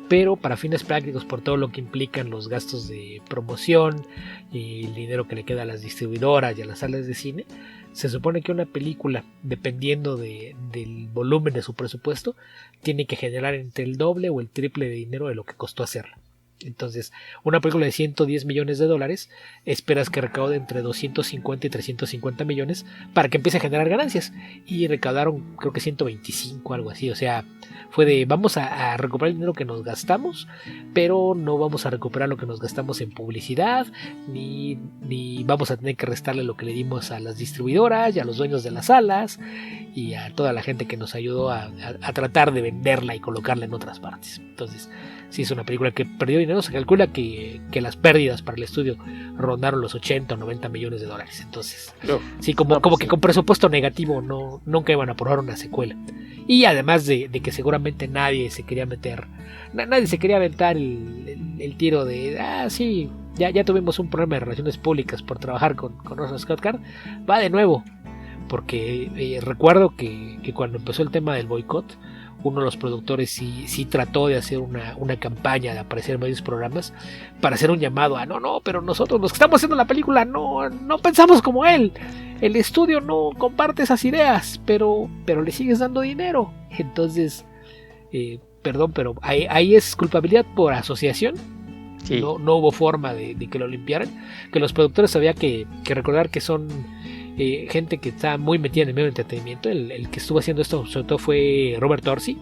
Speaker 3: pero para fines prácticos, por todo lo que implican los gastos de promoción y el dinero que le queda a las distribuidoras y a las salas de cine, se supone que una película, dependiendo del volumen de su presupuesto, tiene que generar entre el doble o el triple de dinero de lo que costó hacerla. Entonces, una película de 110 millones de dólares, esperas que recaude entre 250 y 350 millones para que empiece a generar ganancias. Y recaudaron, creo que 125, algo así. O sea, fue de vamos a recuperar el dinero que nos gastamos, pero no vamos a recuperar lo que nos gastamos en publicidad, ni vamos a tener que restarle lo que le dimos a las distribuidoras y a los dueños de las salas y a toda la gente que nos ayudó a tratar de venderla y colocarla en otras partes. Entonces, sí, es una película que perdió dinero. Se calcula que las pérdidas para el estudio rondaron los 80 o 90 millones de dólares. Entonces, sí, como que con presupuesto negativo nunca iban a aprobar una secuela. Y además de que seguramente nadie se quería aventar el tiro de, sí, ya tuvimos un problema de relaciones públicas por trabajar con Orson Scott Card, va de nuevo. Porque recuerdo que cuando empezó el tema del boicot, uno de los productores sí trató de hacer una campaña de aparecer en varios programas para hacer un llamado a no, pero nosotros los que estamos haciendo la película no pensamos como él, el estudio no comparte esas ideas, pero le sigues dando dinero. Entonces, perdón, pero ahí es culpabilidad por asociación. Sí. No hubo forma de que lo limpiaran, que los productores había que recordar que son gente que está muy metida en el medio del entretenimiento. El que estuvo haciendo esto sobre todo fue Robert Orci,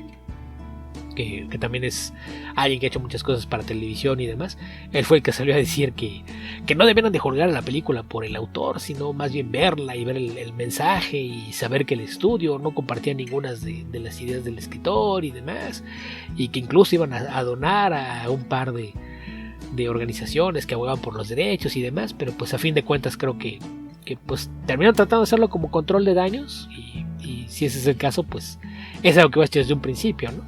Speaker 3: que también es alguien que ha hecho muchas cosas para televisión y demás. Él fue el que salió a decir que no debieran de juzgar a la película por el autor, sino más bien verla y ver el mensaje y saber que el estudio no compartía ninguna de las ideas del escritor y demás, y que incluso iban a donar a un par de organizaciones que abogaban por los derechos y demás. Pero pues a fin de cuentas creo que pues terminaron tratando de hacerlo como control de daños, y si ese es el caso, pues es algo que vas a hacer desde un principio, ¿no?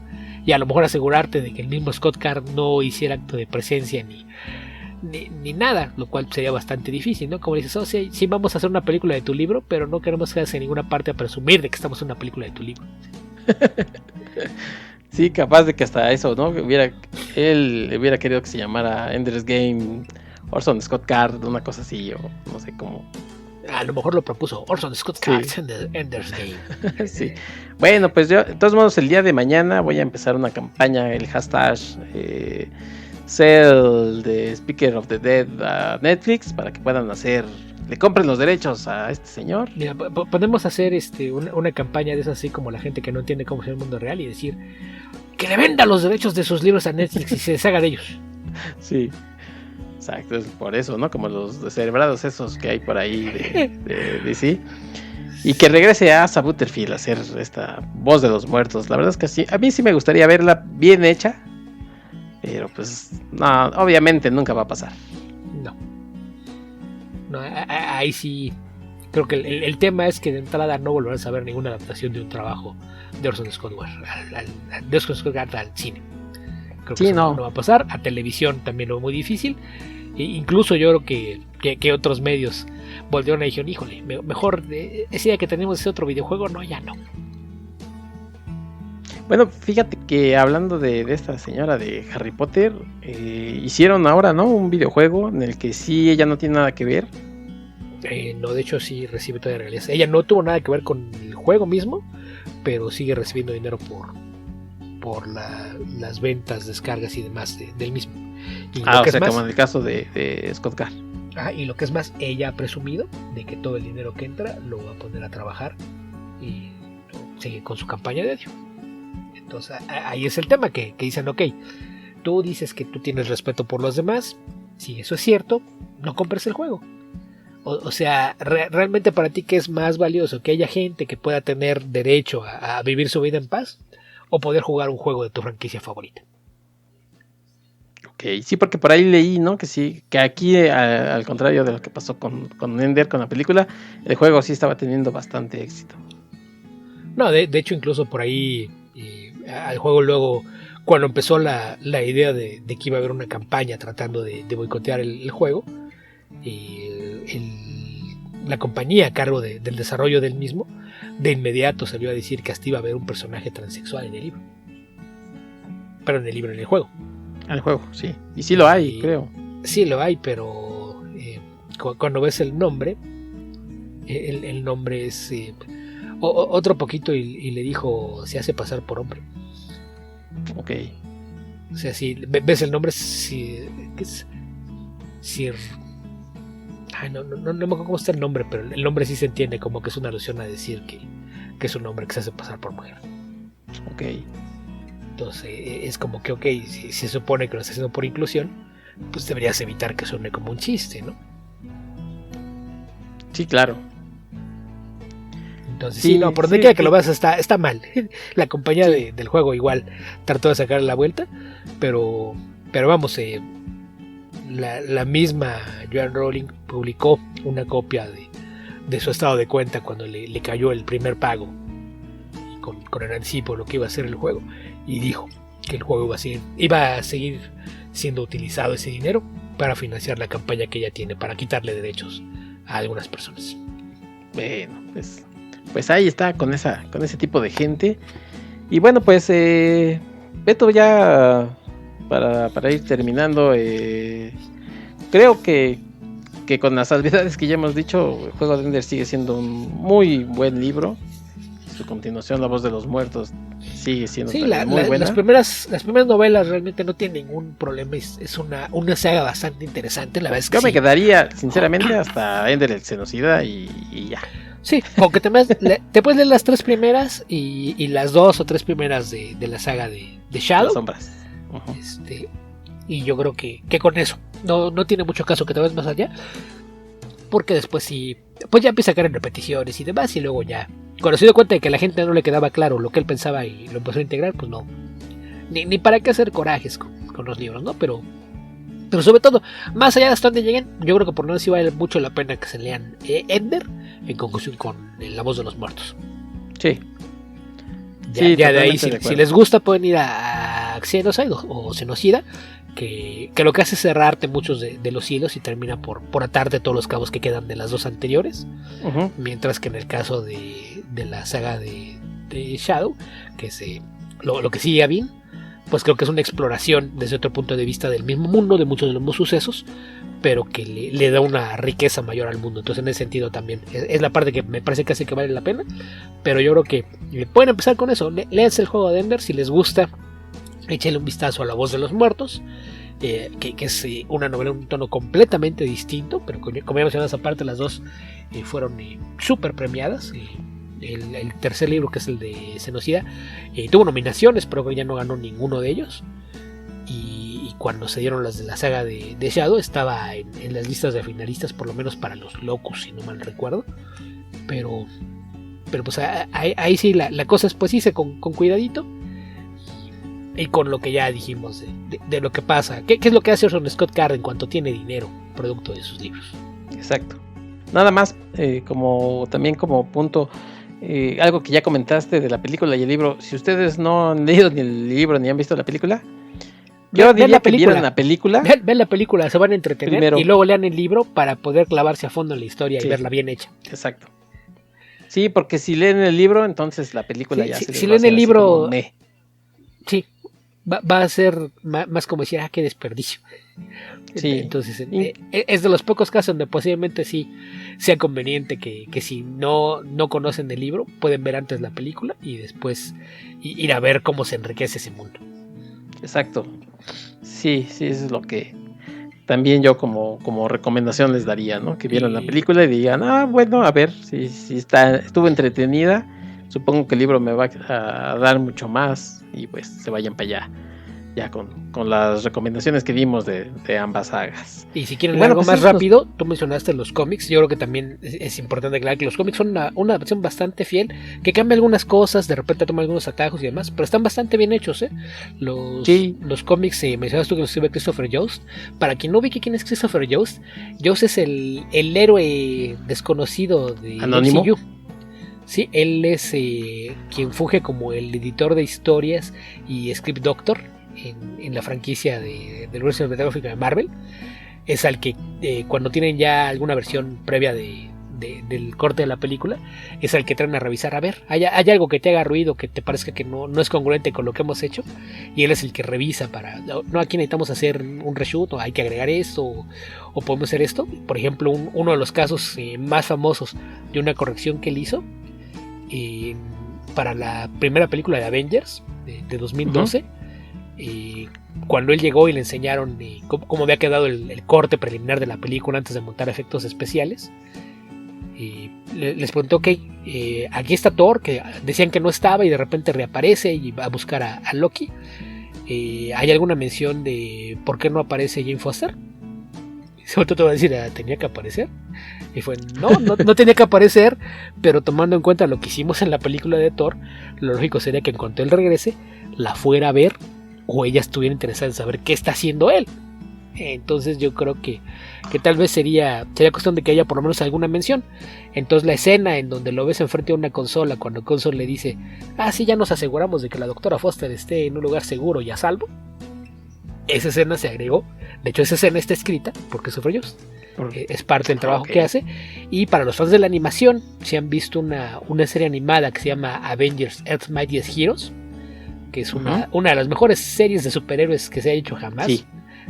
Speaker 3: Y a lo mejor asegurarte de que el mismo Scott Card no hiciera acto de presencia ni nada, lo cual sería bastante difícil, ¿no? Como dices, sí, vamos a hacer una película de tu libro, pero no queremos que en ninguna parte a presumir de que estamos en una película de tu libro.
Speaker 2: Sí, capaz de que hasta eso, ¿no? Él hubiera querido que se llamara Ender's Game, Orson Scott Card, una cosa así, o no sé cómo.
Speaker 3: A lo mejor lo propuso Orson Scott Card, sí. Ender's Game.
Speaker 2: Sí. Bueno, pues yo, de todos modos, el día de mañana voy a empezar una campaña, el hashtag Sell the Speaker of the Dead a Netflix, para que puedan le compren los derechos a este señor.
Speaker 3: Mira, podemos hacer una campaña de esas así como la gente que no entiende cómo es el mundo real y decir que le venda los derechos de sus libros a Netflix y se deshaga de ellos.
Speaker 2: Sí. Exacto, es por eso, ¿no? Como los descerebrados esos que hay por ahí de DC. Y que regrese a Asa Butterfield a hacer esta voz de los muertos. La verdad es que sí, a mí sí me gustaría verla bien hecha. Pero pues, no, obviamente nunca va a pasar.
Speaker 3: No, ahí sí. Creo que el tema es que de entrada no volverás a ver ninguna adaptación de un trabajo de Orson Scott Card al cine. Creo que sí, no va a pasar. A televisión también lo muy difícil. Incluso yo creo que otros medios volvieron y dijeron, híjole, mejor ese día que tenemos ese otro videojuego, ya no.
Speaker 2: Bueno, fíjate que hablando de esta señora de Harry Potter, hicieron ahora, ¿no? Un videojuego en el que sí ella no tiene nada que ver.
Speaker 3: No, de hecho sí recibe toda la realidad. Ella no tuvo nada que ver con el juego mismo, pero sigue recibiendo dinero por las ventas, descargas y demás del mismo. Y
Speaker 2: como en el caso de Scott Card.
Speaker 3: Y lo que es más, ella ha presumido de que todo el dinero que entra lo va a poner a trabajar y sigue con su campaña de odio. Entonces ahí es el tema que dicen, ok, tú dices que tú tienes respeto por los demás, si eso es cierto, no compres el juego. O sea, realmente para ti, ¿qué es más valioso? ¿Que haya gente que pueda tener derecho a vivir su vida en paz? ¿O poder jugar un juego de tu franquicia favorita?
Speaker 2: Ok, sí, porque por ahí leí, ¿no? Que sí, que aquí, al contrario de lo que pasó con Ender, con la película, el juego sí estaba teniendo bastante éxito.
Speaker 3: No, de hecho, incluso por ahí, al juego luego, cuando empezó la idea de que iba a haber una campaña tratando de boicotear el juego, la compañía a cargo del desarrollo del mismo de inmediato salió a decir que hasta iba a haber un personaje transexual en el libro. Pero en el juego.
Speaker 2: Al juego, sí. Y sí lo hay, creo.
Speaker 3: Sí lo hay, pero cuando ves el nombre, el nombre es otro poquito y le dijo, se hace pasar por hombre.
Speaker 2: Ok.
Speaker 3: O sea, si ves el nombre, ¿qué es? Sir... Ay, no me acuerdo cómo está el nombre, pero el nombre sí se entiende como que es una alusión a decir que es un hombre que se hace pasar por mujer.
Speaker 2: Ok.
Speaker 3: Entonces es como que, ok, si se supone que lo está haciendo por inclusión, pues deberías evitar que suene como un chiste, ¿no?
Speaker 2: Sí, claro.
Speaker 3: Entonces, sí, no, por donde quiera que lo veas está mal. La compañía del juego igual trató de sacar la vuelta, pero vamos, la misma Joanne Rowling publicó una copia de su estado de cuenta cuando le cayó el primer pago con el anticipo, lo que iba a ser el juego, y dijo que el juego iba a seguir siendo utilizado ese dinero para financiar la campaña que ella tiene para quitarle derechos a algunas personas.
Speaker 2: Bueno, pues ahí está con ese tipo de gente. Y bueno, pues Beto, ya para ir terminando, creo que con las salvedades que ya hemos dicho, el juego de Ender sigue siendo un muy buen libro. Su continuación, La Voz de los Muertos, sigue siendo muy buena.
Speaker 3: Las primeras novelas realmente no tienen ningún problema. Es una saga bastante interesante. La verdad es que
Speaker 2: yo me quedaría, sinceramente, hasta Ender el Genocida y ya.
Speaker 3: Sí, aunque te puedes leer las 3 primeras y las 2 o 3 primeras de la saga de Shadow.
Speaker 2: Las sombras. Uh-huh.
Speaker 3: Y yo creo que con eso no tiene mucho caso que te vayas más allá, porque después sí, pues ya empieza a caer en repeticiones y demás, y luego ya, cuando se dio cuenta de que a la gente no le quedaba claro lo que él pensaba y lo empezó a integrar, pues no, ni para qué hacer corajes con los libros, ¿no? Pero sobre todo, más allá de hasta donde lleguen, yo creo que por no decir vale mucho la pena que se lean Ender en conjunción con La Voz de los Muertos.
Speaker 2: Sí.
Speaker 3: Ya de ahí, si les gusta, pueden ir a Xenocide o Xenocida, que lo que hace es cerrarte muchos de los hilos y termina por atarte todos los cabos que quedan de las 2 anteriores. Uh-huh. Mientras que en el caso de la saga de Shadow, que es lo que sigue a Vin, pues creo que es una exploración desde otro punto de vista del mismo mundo, de muchos de los mismos sucesos, pero que le da una riqueza mayor al mundo. Entonces en ese sentido también es la parte que me parece que hace que vale la pena, pero yo creo que pueden empezar con eso. Léanse el juego de Ender, si les gusta, échenle un vistazo a La Voz de los Muertos, que es una novela en un tono completamente distinto, pero como ya mencionas, aparte las 2 fueron súper premiadas. El tercer libro, que es el de Xenocida, tuvo nominaciones, pero ya no ganó ninguno de ellos. Y cuando se dieron las de la saga de Shadow, estaba en las listas de finalistas, por lo menos para los Locus, si no mal recuerdo. Pero pues ahí sí la cosa es, pues hice con cuidadito. Y con lo que ya dijimos de lo que pasa. ¿Qué es lo que hace Orson Scott Card en cuanto tiene dinero producto de sus libros?
Speaker 2: Exacto. Nada más, también como punto, algo que ya comentaste de la película y el libro. Si ustedes no han leído ni el libro ni han visto la película, yo diría que vieran la película.
Speaker 3: Ven la película, se van a entretener primero, y luego lean el libro para poder clavarse a fondo en la historia y verla bien hecha.
Speaker 2: Exacto. Sí, porque si leen el libro, entonces la película ya se les va a hacer.
Speaker 3: Si leen el libro,
Speaker 2: sí,
Speaker 3: va a ser más como decir, qué desperdicio.
Speaker 2: Sí.
Speaker 3: Entonces es de los pocos casos donde posiblemente sí sea conveniente que si no conocen el libro, pueden ver antes la película y después ir a ver cómo se enriquece ese mundo.
Speaker 2: Exacto. Sí, eso es lo que también yo como recomendación les daría, ¿no? Que vieran la película y digan, bueno, a ver, si estuvo entretenida, supongo que el libro me va a dar mucho más, y pues se vayan para allá, ya con las recomendaciones que dimos de ambas sagas.
Speaker 3: Y si quieren algo más rápido, tú mencionaste los cómics. Yo creo que también es importante aclarar que los cómics son una adaptación bastante fiel, que cambia algunas cosas, de repente toma algunos atajos y demás, pero están bastante bien hechos, Los cómics, mencionaste tú que los escribe Christopher Yost. Para quien no ubique quién es Christopher Yost es el héroe desconocido de
Speaker 2: Anónimo.
Speaker 3: MCU. Sí, él es quien funge como el editor de historias y script doctor en la franquicia del universo cinematográfico de Marvel. Es al que cuando tienen ya alguna versión previa de del corte de la película, es el que traen a revisar. A ver, hay algo que te haga ruido, que te parezca que no es congruente con lo que hemos hecho, y él es el que revisa para, no, aquí necesitamos hacer un reshoot, o hay que agregar esto, o podemos hacer esto. Por ejemplo, uno de los casos más famosos de una corrección que él hizo para la primera película de Avengers de 2012, cuando él llegó y le enseñaron cómo había quedado el corte preliminar de la película antes de montar efectos especiales, les preguntó, ok, aquí está Thor, que decían que no estaba y de repente reaparece y va a buscar a Loki. ¿Hay alguna mención de por qué no aparece Jane Foster? Y sobre todo te va a decir, ¿tenía que aparecer? Y fue, no tenía que aparecer, pero tomando en cuenta lo que hicimos en la película de Thor, lo lógico sería que en cuanto él regrese, la fuera a ver, o ella estuviera interesada en saber qué está haciendo él. Entonces yo creo que tal vez sería cuestión de que haya por lo menos alguna mención. Entonces la escena en donde lo ves enfrente de una consola, cuando Console le dice, sí, ya nos aseguramos de que la doctora Foster esté en un lugar seguro y a salvo, esa escena se agregó. De hecho, esa escena está escrita porque sufrió Just. Es parte del trabajo que hace. Y para los fans de la animación, si han visto una serie animada que se llama Avengers Earth's Mightiest Heroes, que es una de las mejores series de superhéroes que se ha hecho jamás,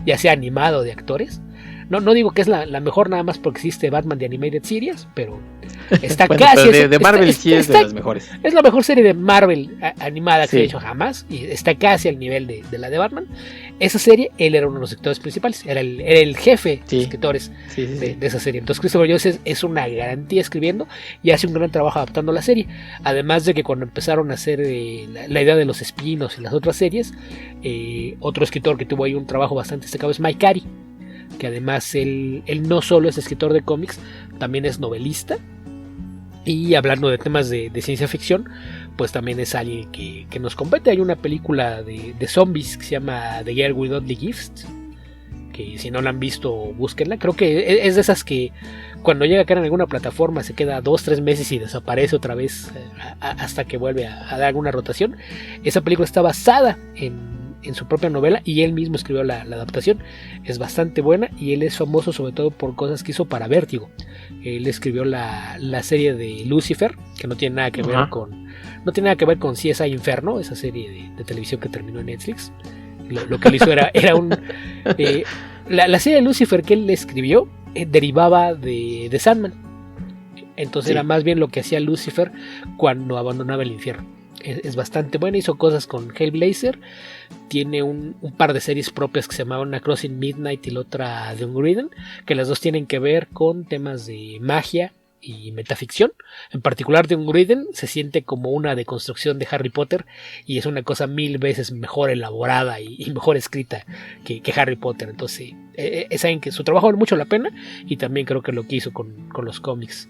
Speaker 3: ya sea animado o de actores. No digo que es la mejor nada más porque existe Batman de Animated Series, pero está
Speaker 2: bueno,
Speaker 3: casi...
Speaker 2: Pero de Marvel sí es de las mejores.
Speaker 3: Es la mejor serie de Marvel animada que se ha hecho jamás, y está casi al nivel de la de Batman. Esa serie, él era uno de los escritores principales, era el jefe de escritores de esa serie. Entonces Christopher Jones es una garantía escribiendo y hace un gran trabajo adaptando la serie. Además de que cuando empezaron a hacer la idea de los espinos y las otras series, otro escritor que tuvo ahí un trabajo bastante destacado es Mike Carey, que además él no solo es escritor de cómics, también es novelista. Y hablando de temas de ciencia ficción, pues también es alguien que nos compete. Hay una película de zombies que se llama The Girl with Ugly Gifts, que si no la han visto, búsquenla. Creo que es de esas que cuando llega a caer en alguna plataforma se queda 2-3 meses y desaparece otra vez hasta que vuelve a dar alguna rotación. Esa película está basada en su propia novela y él mismo escribió la adaptación. Es bastante buena y él es famoso sobre todo por cosas que hizo para Vértigo. Él escribió la serie de Lucifer, que no tiene nada que ver con CSI Inferno, esa serie de televisión que terminó en Netflix. Lo que él hizo era la serie de Lucifer que él escribió derivaba de Sandman. Entonces era más bien lo que hacía Lucifer cuando abandonaba el infierno. Es bastante buena, hizo cosas con Hellblazer, tiene un par de series propias que se llamaban Una Crossing Midnight y la otra de Unwritten, que las dos tienen que ver con temas de magia y metaficción. En particular de Unwritten se siente como una deconstrucción de Harry Potter y es una cosa 1000 veces mejor elaborada y mejor escrita que Harry Potter. Entonces es alguien que su trabajo vale mucho la pena, y también creo que lo que hizo con los cómics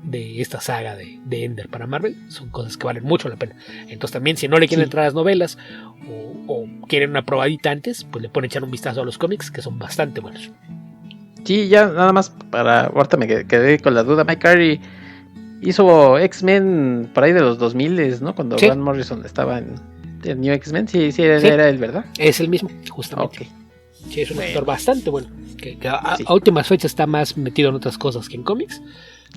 Speaker 3: de esta saga de Ender para Marvel son cosas que valen mucho la pena. Entonces también, si no le quieren entrar a las novelas o quieren una probadita antes, pues le pueden echar un vistazo a los cómics, que son bastante buenos.
Speaker 2: Sí, ya nada más ahorita me quedé con la duda. Mike Carey hizo X-Men por ahí de los 2000, ¿no? Cuando Grant Morrison estaba en New X-Men. Sí, era él, ¿verdad?
Speaker 3: Es el mismo, justamente. Sí, es un actor bastante bueno, que a últimas fechas está más metido en otras cosas que en cómics.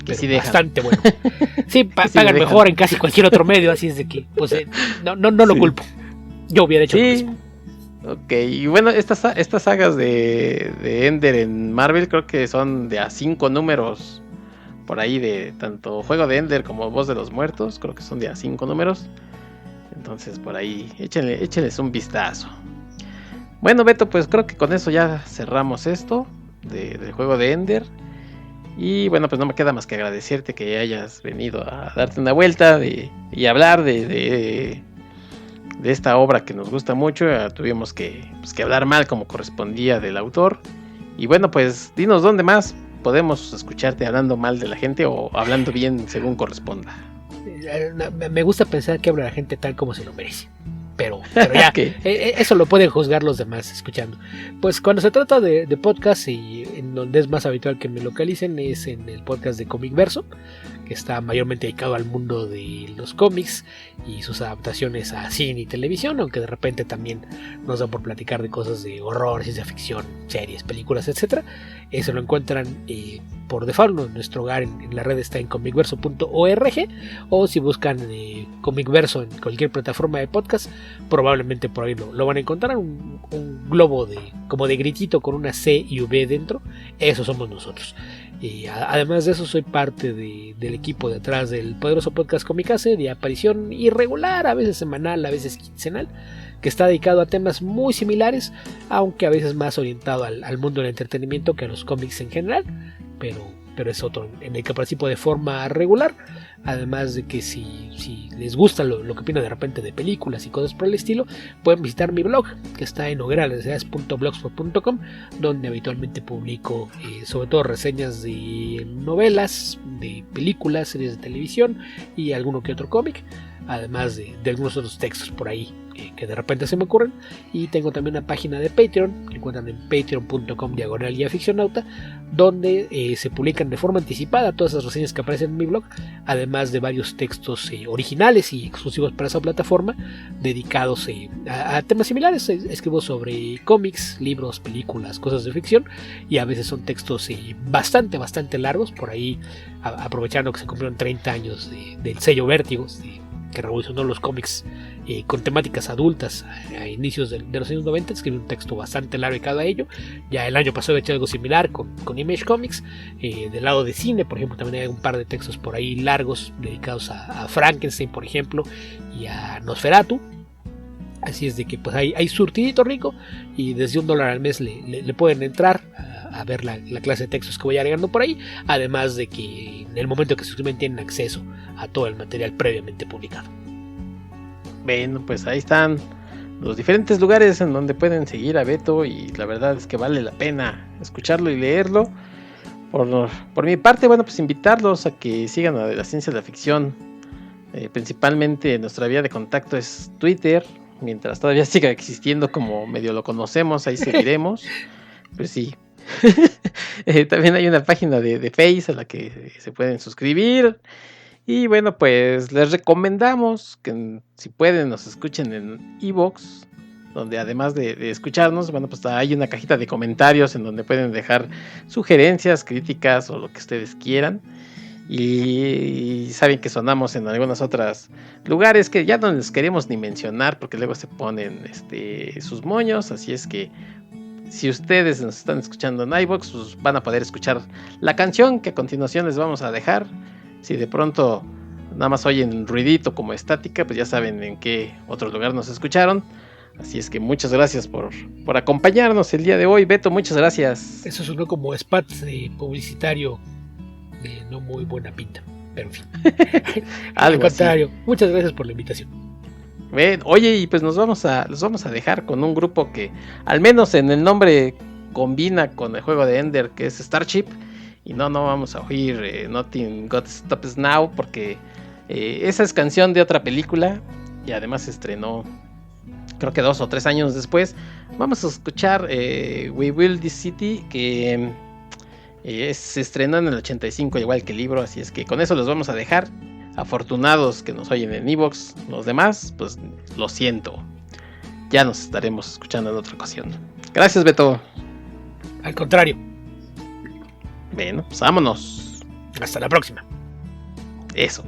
Speaker 3: Pero sí, bastante bueno. Sí, pagan mejor en casi cualquier otro medio, así es de que pues no lo culpo. Yo hubiera hecho lo mismo.
Speaker 2: Ok, y bueno, estas sagas de Ender en Marvel creo que son de a 5 números por ahí, de tanto Juego de Ender como Voz de los Muertos, creo que son de a 5 números. Entonces por ahí échenles un vistazo. Bueno, Beto, pues creo que con eso ya cerramos esto del Juego de Ender. Y bueno, pues no me queda más que agradecerte que hayas venido a darte una vuelta y hablar de esta obra que nos gusta mucho. Tuvimos que hablar mal como correspondía del autor. Y bueno, pues dinos dónde más podemos escucharte hablando mal de la gente o hablando bien según corresponda.
Speaker 3: Me gusta pensar que habla la gente tal como se lo merece. Pero ya, eso lo pueden juzgar los demás escuchando. Pues cuando se trata de podcast, y en donde es más habitual que me localicen es en el podcast de Comic Verso, que está mayormente dedicado al mundo de los cómics y sus adaptaciones a cine y televisión, aunque de repente también nos da por platicar de cosas de horror, ciencia ficción, series, películas, etc. Eso lo encuentran por default. Nuestro hogar en la red está en comicverso.org, o si buscan Comicverso en cualquier plataforma de podcast, probablemente por ahí lo van a encontrar. Un globo como de gritito con una C y V dentro. Eso somos nosotros. Además de eso, soy parte del equipo detrás del poderoso podcast Comicase, de aparición irregular, a veces semanal, a veces quincenal, que está dedicado a temas muy similares, aunque a veces más orientado al mundo del entretenimiento que a los cómics en general, pero es otro en el que participo de forma regular. Además de que si les gusta lo que opino de repente de películas y cosas por el estilo, pueden visitar mi blog, que está en hogueralaslesayas.blogspot.com, donde habitualmente publico sobre todo reseñas de novelas, de películas, series de televisión y alguno que otro cómic, además de algunos otros textos por ahí que de repente se me ocurren. Y tengo también una página de Patreon, que encuentran en patreon.com/guiaficcionauta, donde se publican de forma anticipada todas esas reseñas que aparecen en mi blog, además de varios textos originales y exclusivos para esa plataforma, dedicados a temas similares. Escribo sobre cómics, libros, películas, cosas de ficción, y a veces son textos bastante largos, por ahí aprovechando que se cumplieron 30 años del sello Vértigo, que revolucionó los cómics con temáticas adultas a inicios de los años 90. Escribí un texto bastante largo dedicado a ello. Ya el año pasado he hecho algo similar con Image Comics. Del lado de cine, por ejemplo, también hay un par de textos por ahí largos dedicados a Frankenstein, por ejemplo, y a Nosferatu. Así es de que pues hay surtidito rico, y desde $1 al mes le pueden entrar a ver la clase de textos que voy agregando por ahí, además de que en el momento que se suscriben tienen acceso a todo el material previamente publicado.
Speaker 2: Bueno, pues ahí están los diferentes lugares en donde pueden seguir a Beto, y la verdad es que vale la pena escucharlo y leerlo. Por mi parte, bueno, pues invitarlos a que sigan a La Ciencia de la Ficción. Principalmente nuestra vía de contacto es Twitter. Mientras todavía siga existiendo como medio lo conocemos, ahí seguiremos. Pues sí. También hay una página de Face a la que se pueden suscribir. Y bueno, pues les recomendamos que si pueden nos escuchen en iVoox, donde además de escucharnos, bueno, pues hay una cajita de comentarios en donde pueden dejar sugerencias, críticas o lo que ustedes quieran. Y saben que sonamos en algunos otros lugares que ya no les queremos ni mencionar, porque luego se ponen sus moños. Así es que si ustedes nos están escuchando en iVoox, pues van a poder escuchar la canción que a continuación les vamos a dejar. Si de pronto nada más oyen ruidito como estática, pues ya saben en qué otro lugar nos escucharon. Así es que muchas gracias por acompañarnos el día de hoy. Beto, muchas gracias.
Speaker 3: Eso sonó como spot publicitario de no muy buena pinta, pero en fin. Al contrario, muchas gracias por la invitación.
Speaker 2: Oye, y pues los vamos a dejar con un grupo que al menos en el nombre combina con el juego de Ender, que es Starship. Y no vamos a oír Nothing Got Stops Now, porque esa es canción de otra película y además se estrenó creo que 2 o 3 años después. Vamos a escuchar We Will This City, que se estrenó en el 85 igual que el libro, así es que con eso los vamos a dejar. Afortunados que nos oyen en iVoox, los demás pues lo siento, ya nos estaremos escuchando en otra ocasión. Gracias, Beto.
Speaker 3: Al contrario.
Speaker 2: Bueno, pues vámonos.
Speaker 3: Hasta la próxima.
Speaker 2: Eso.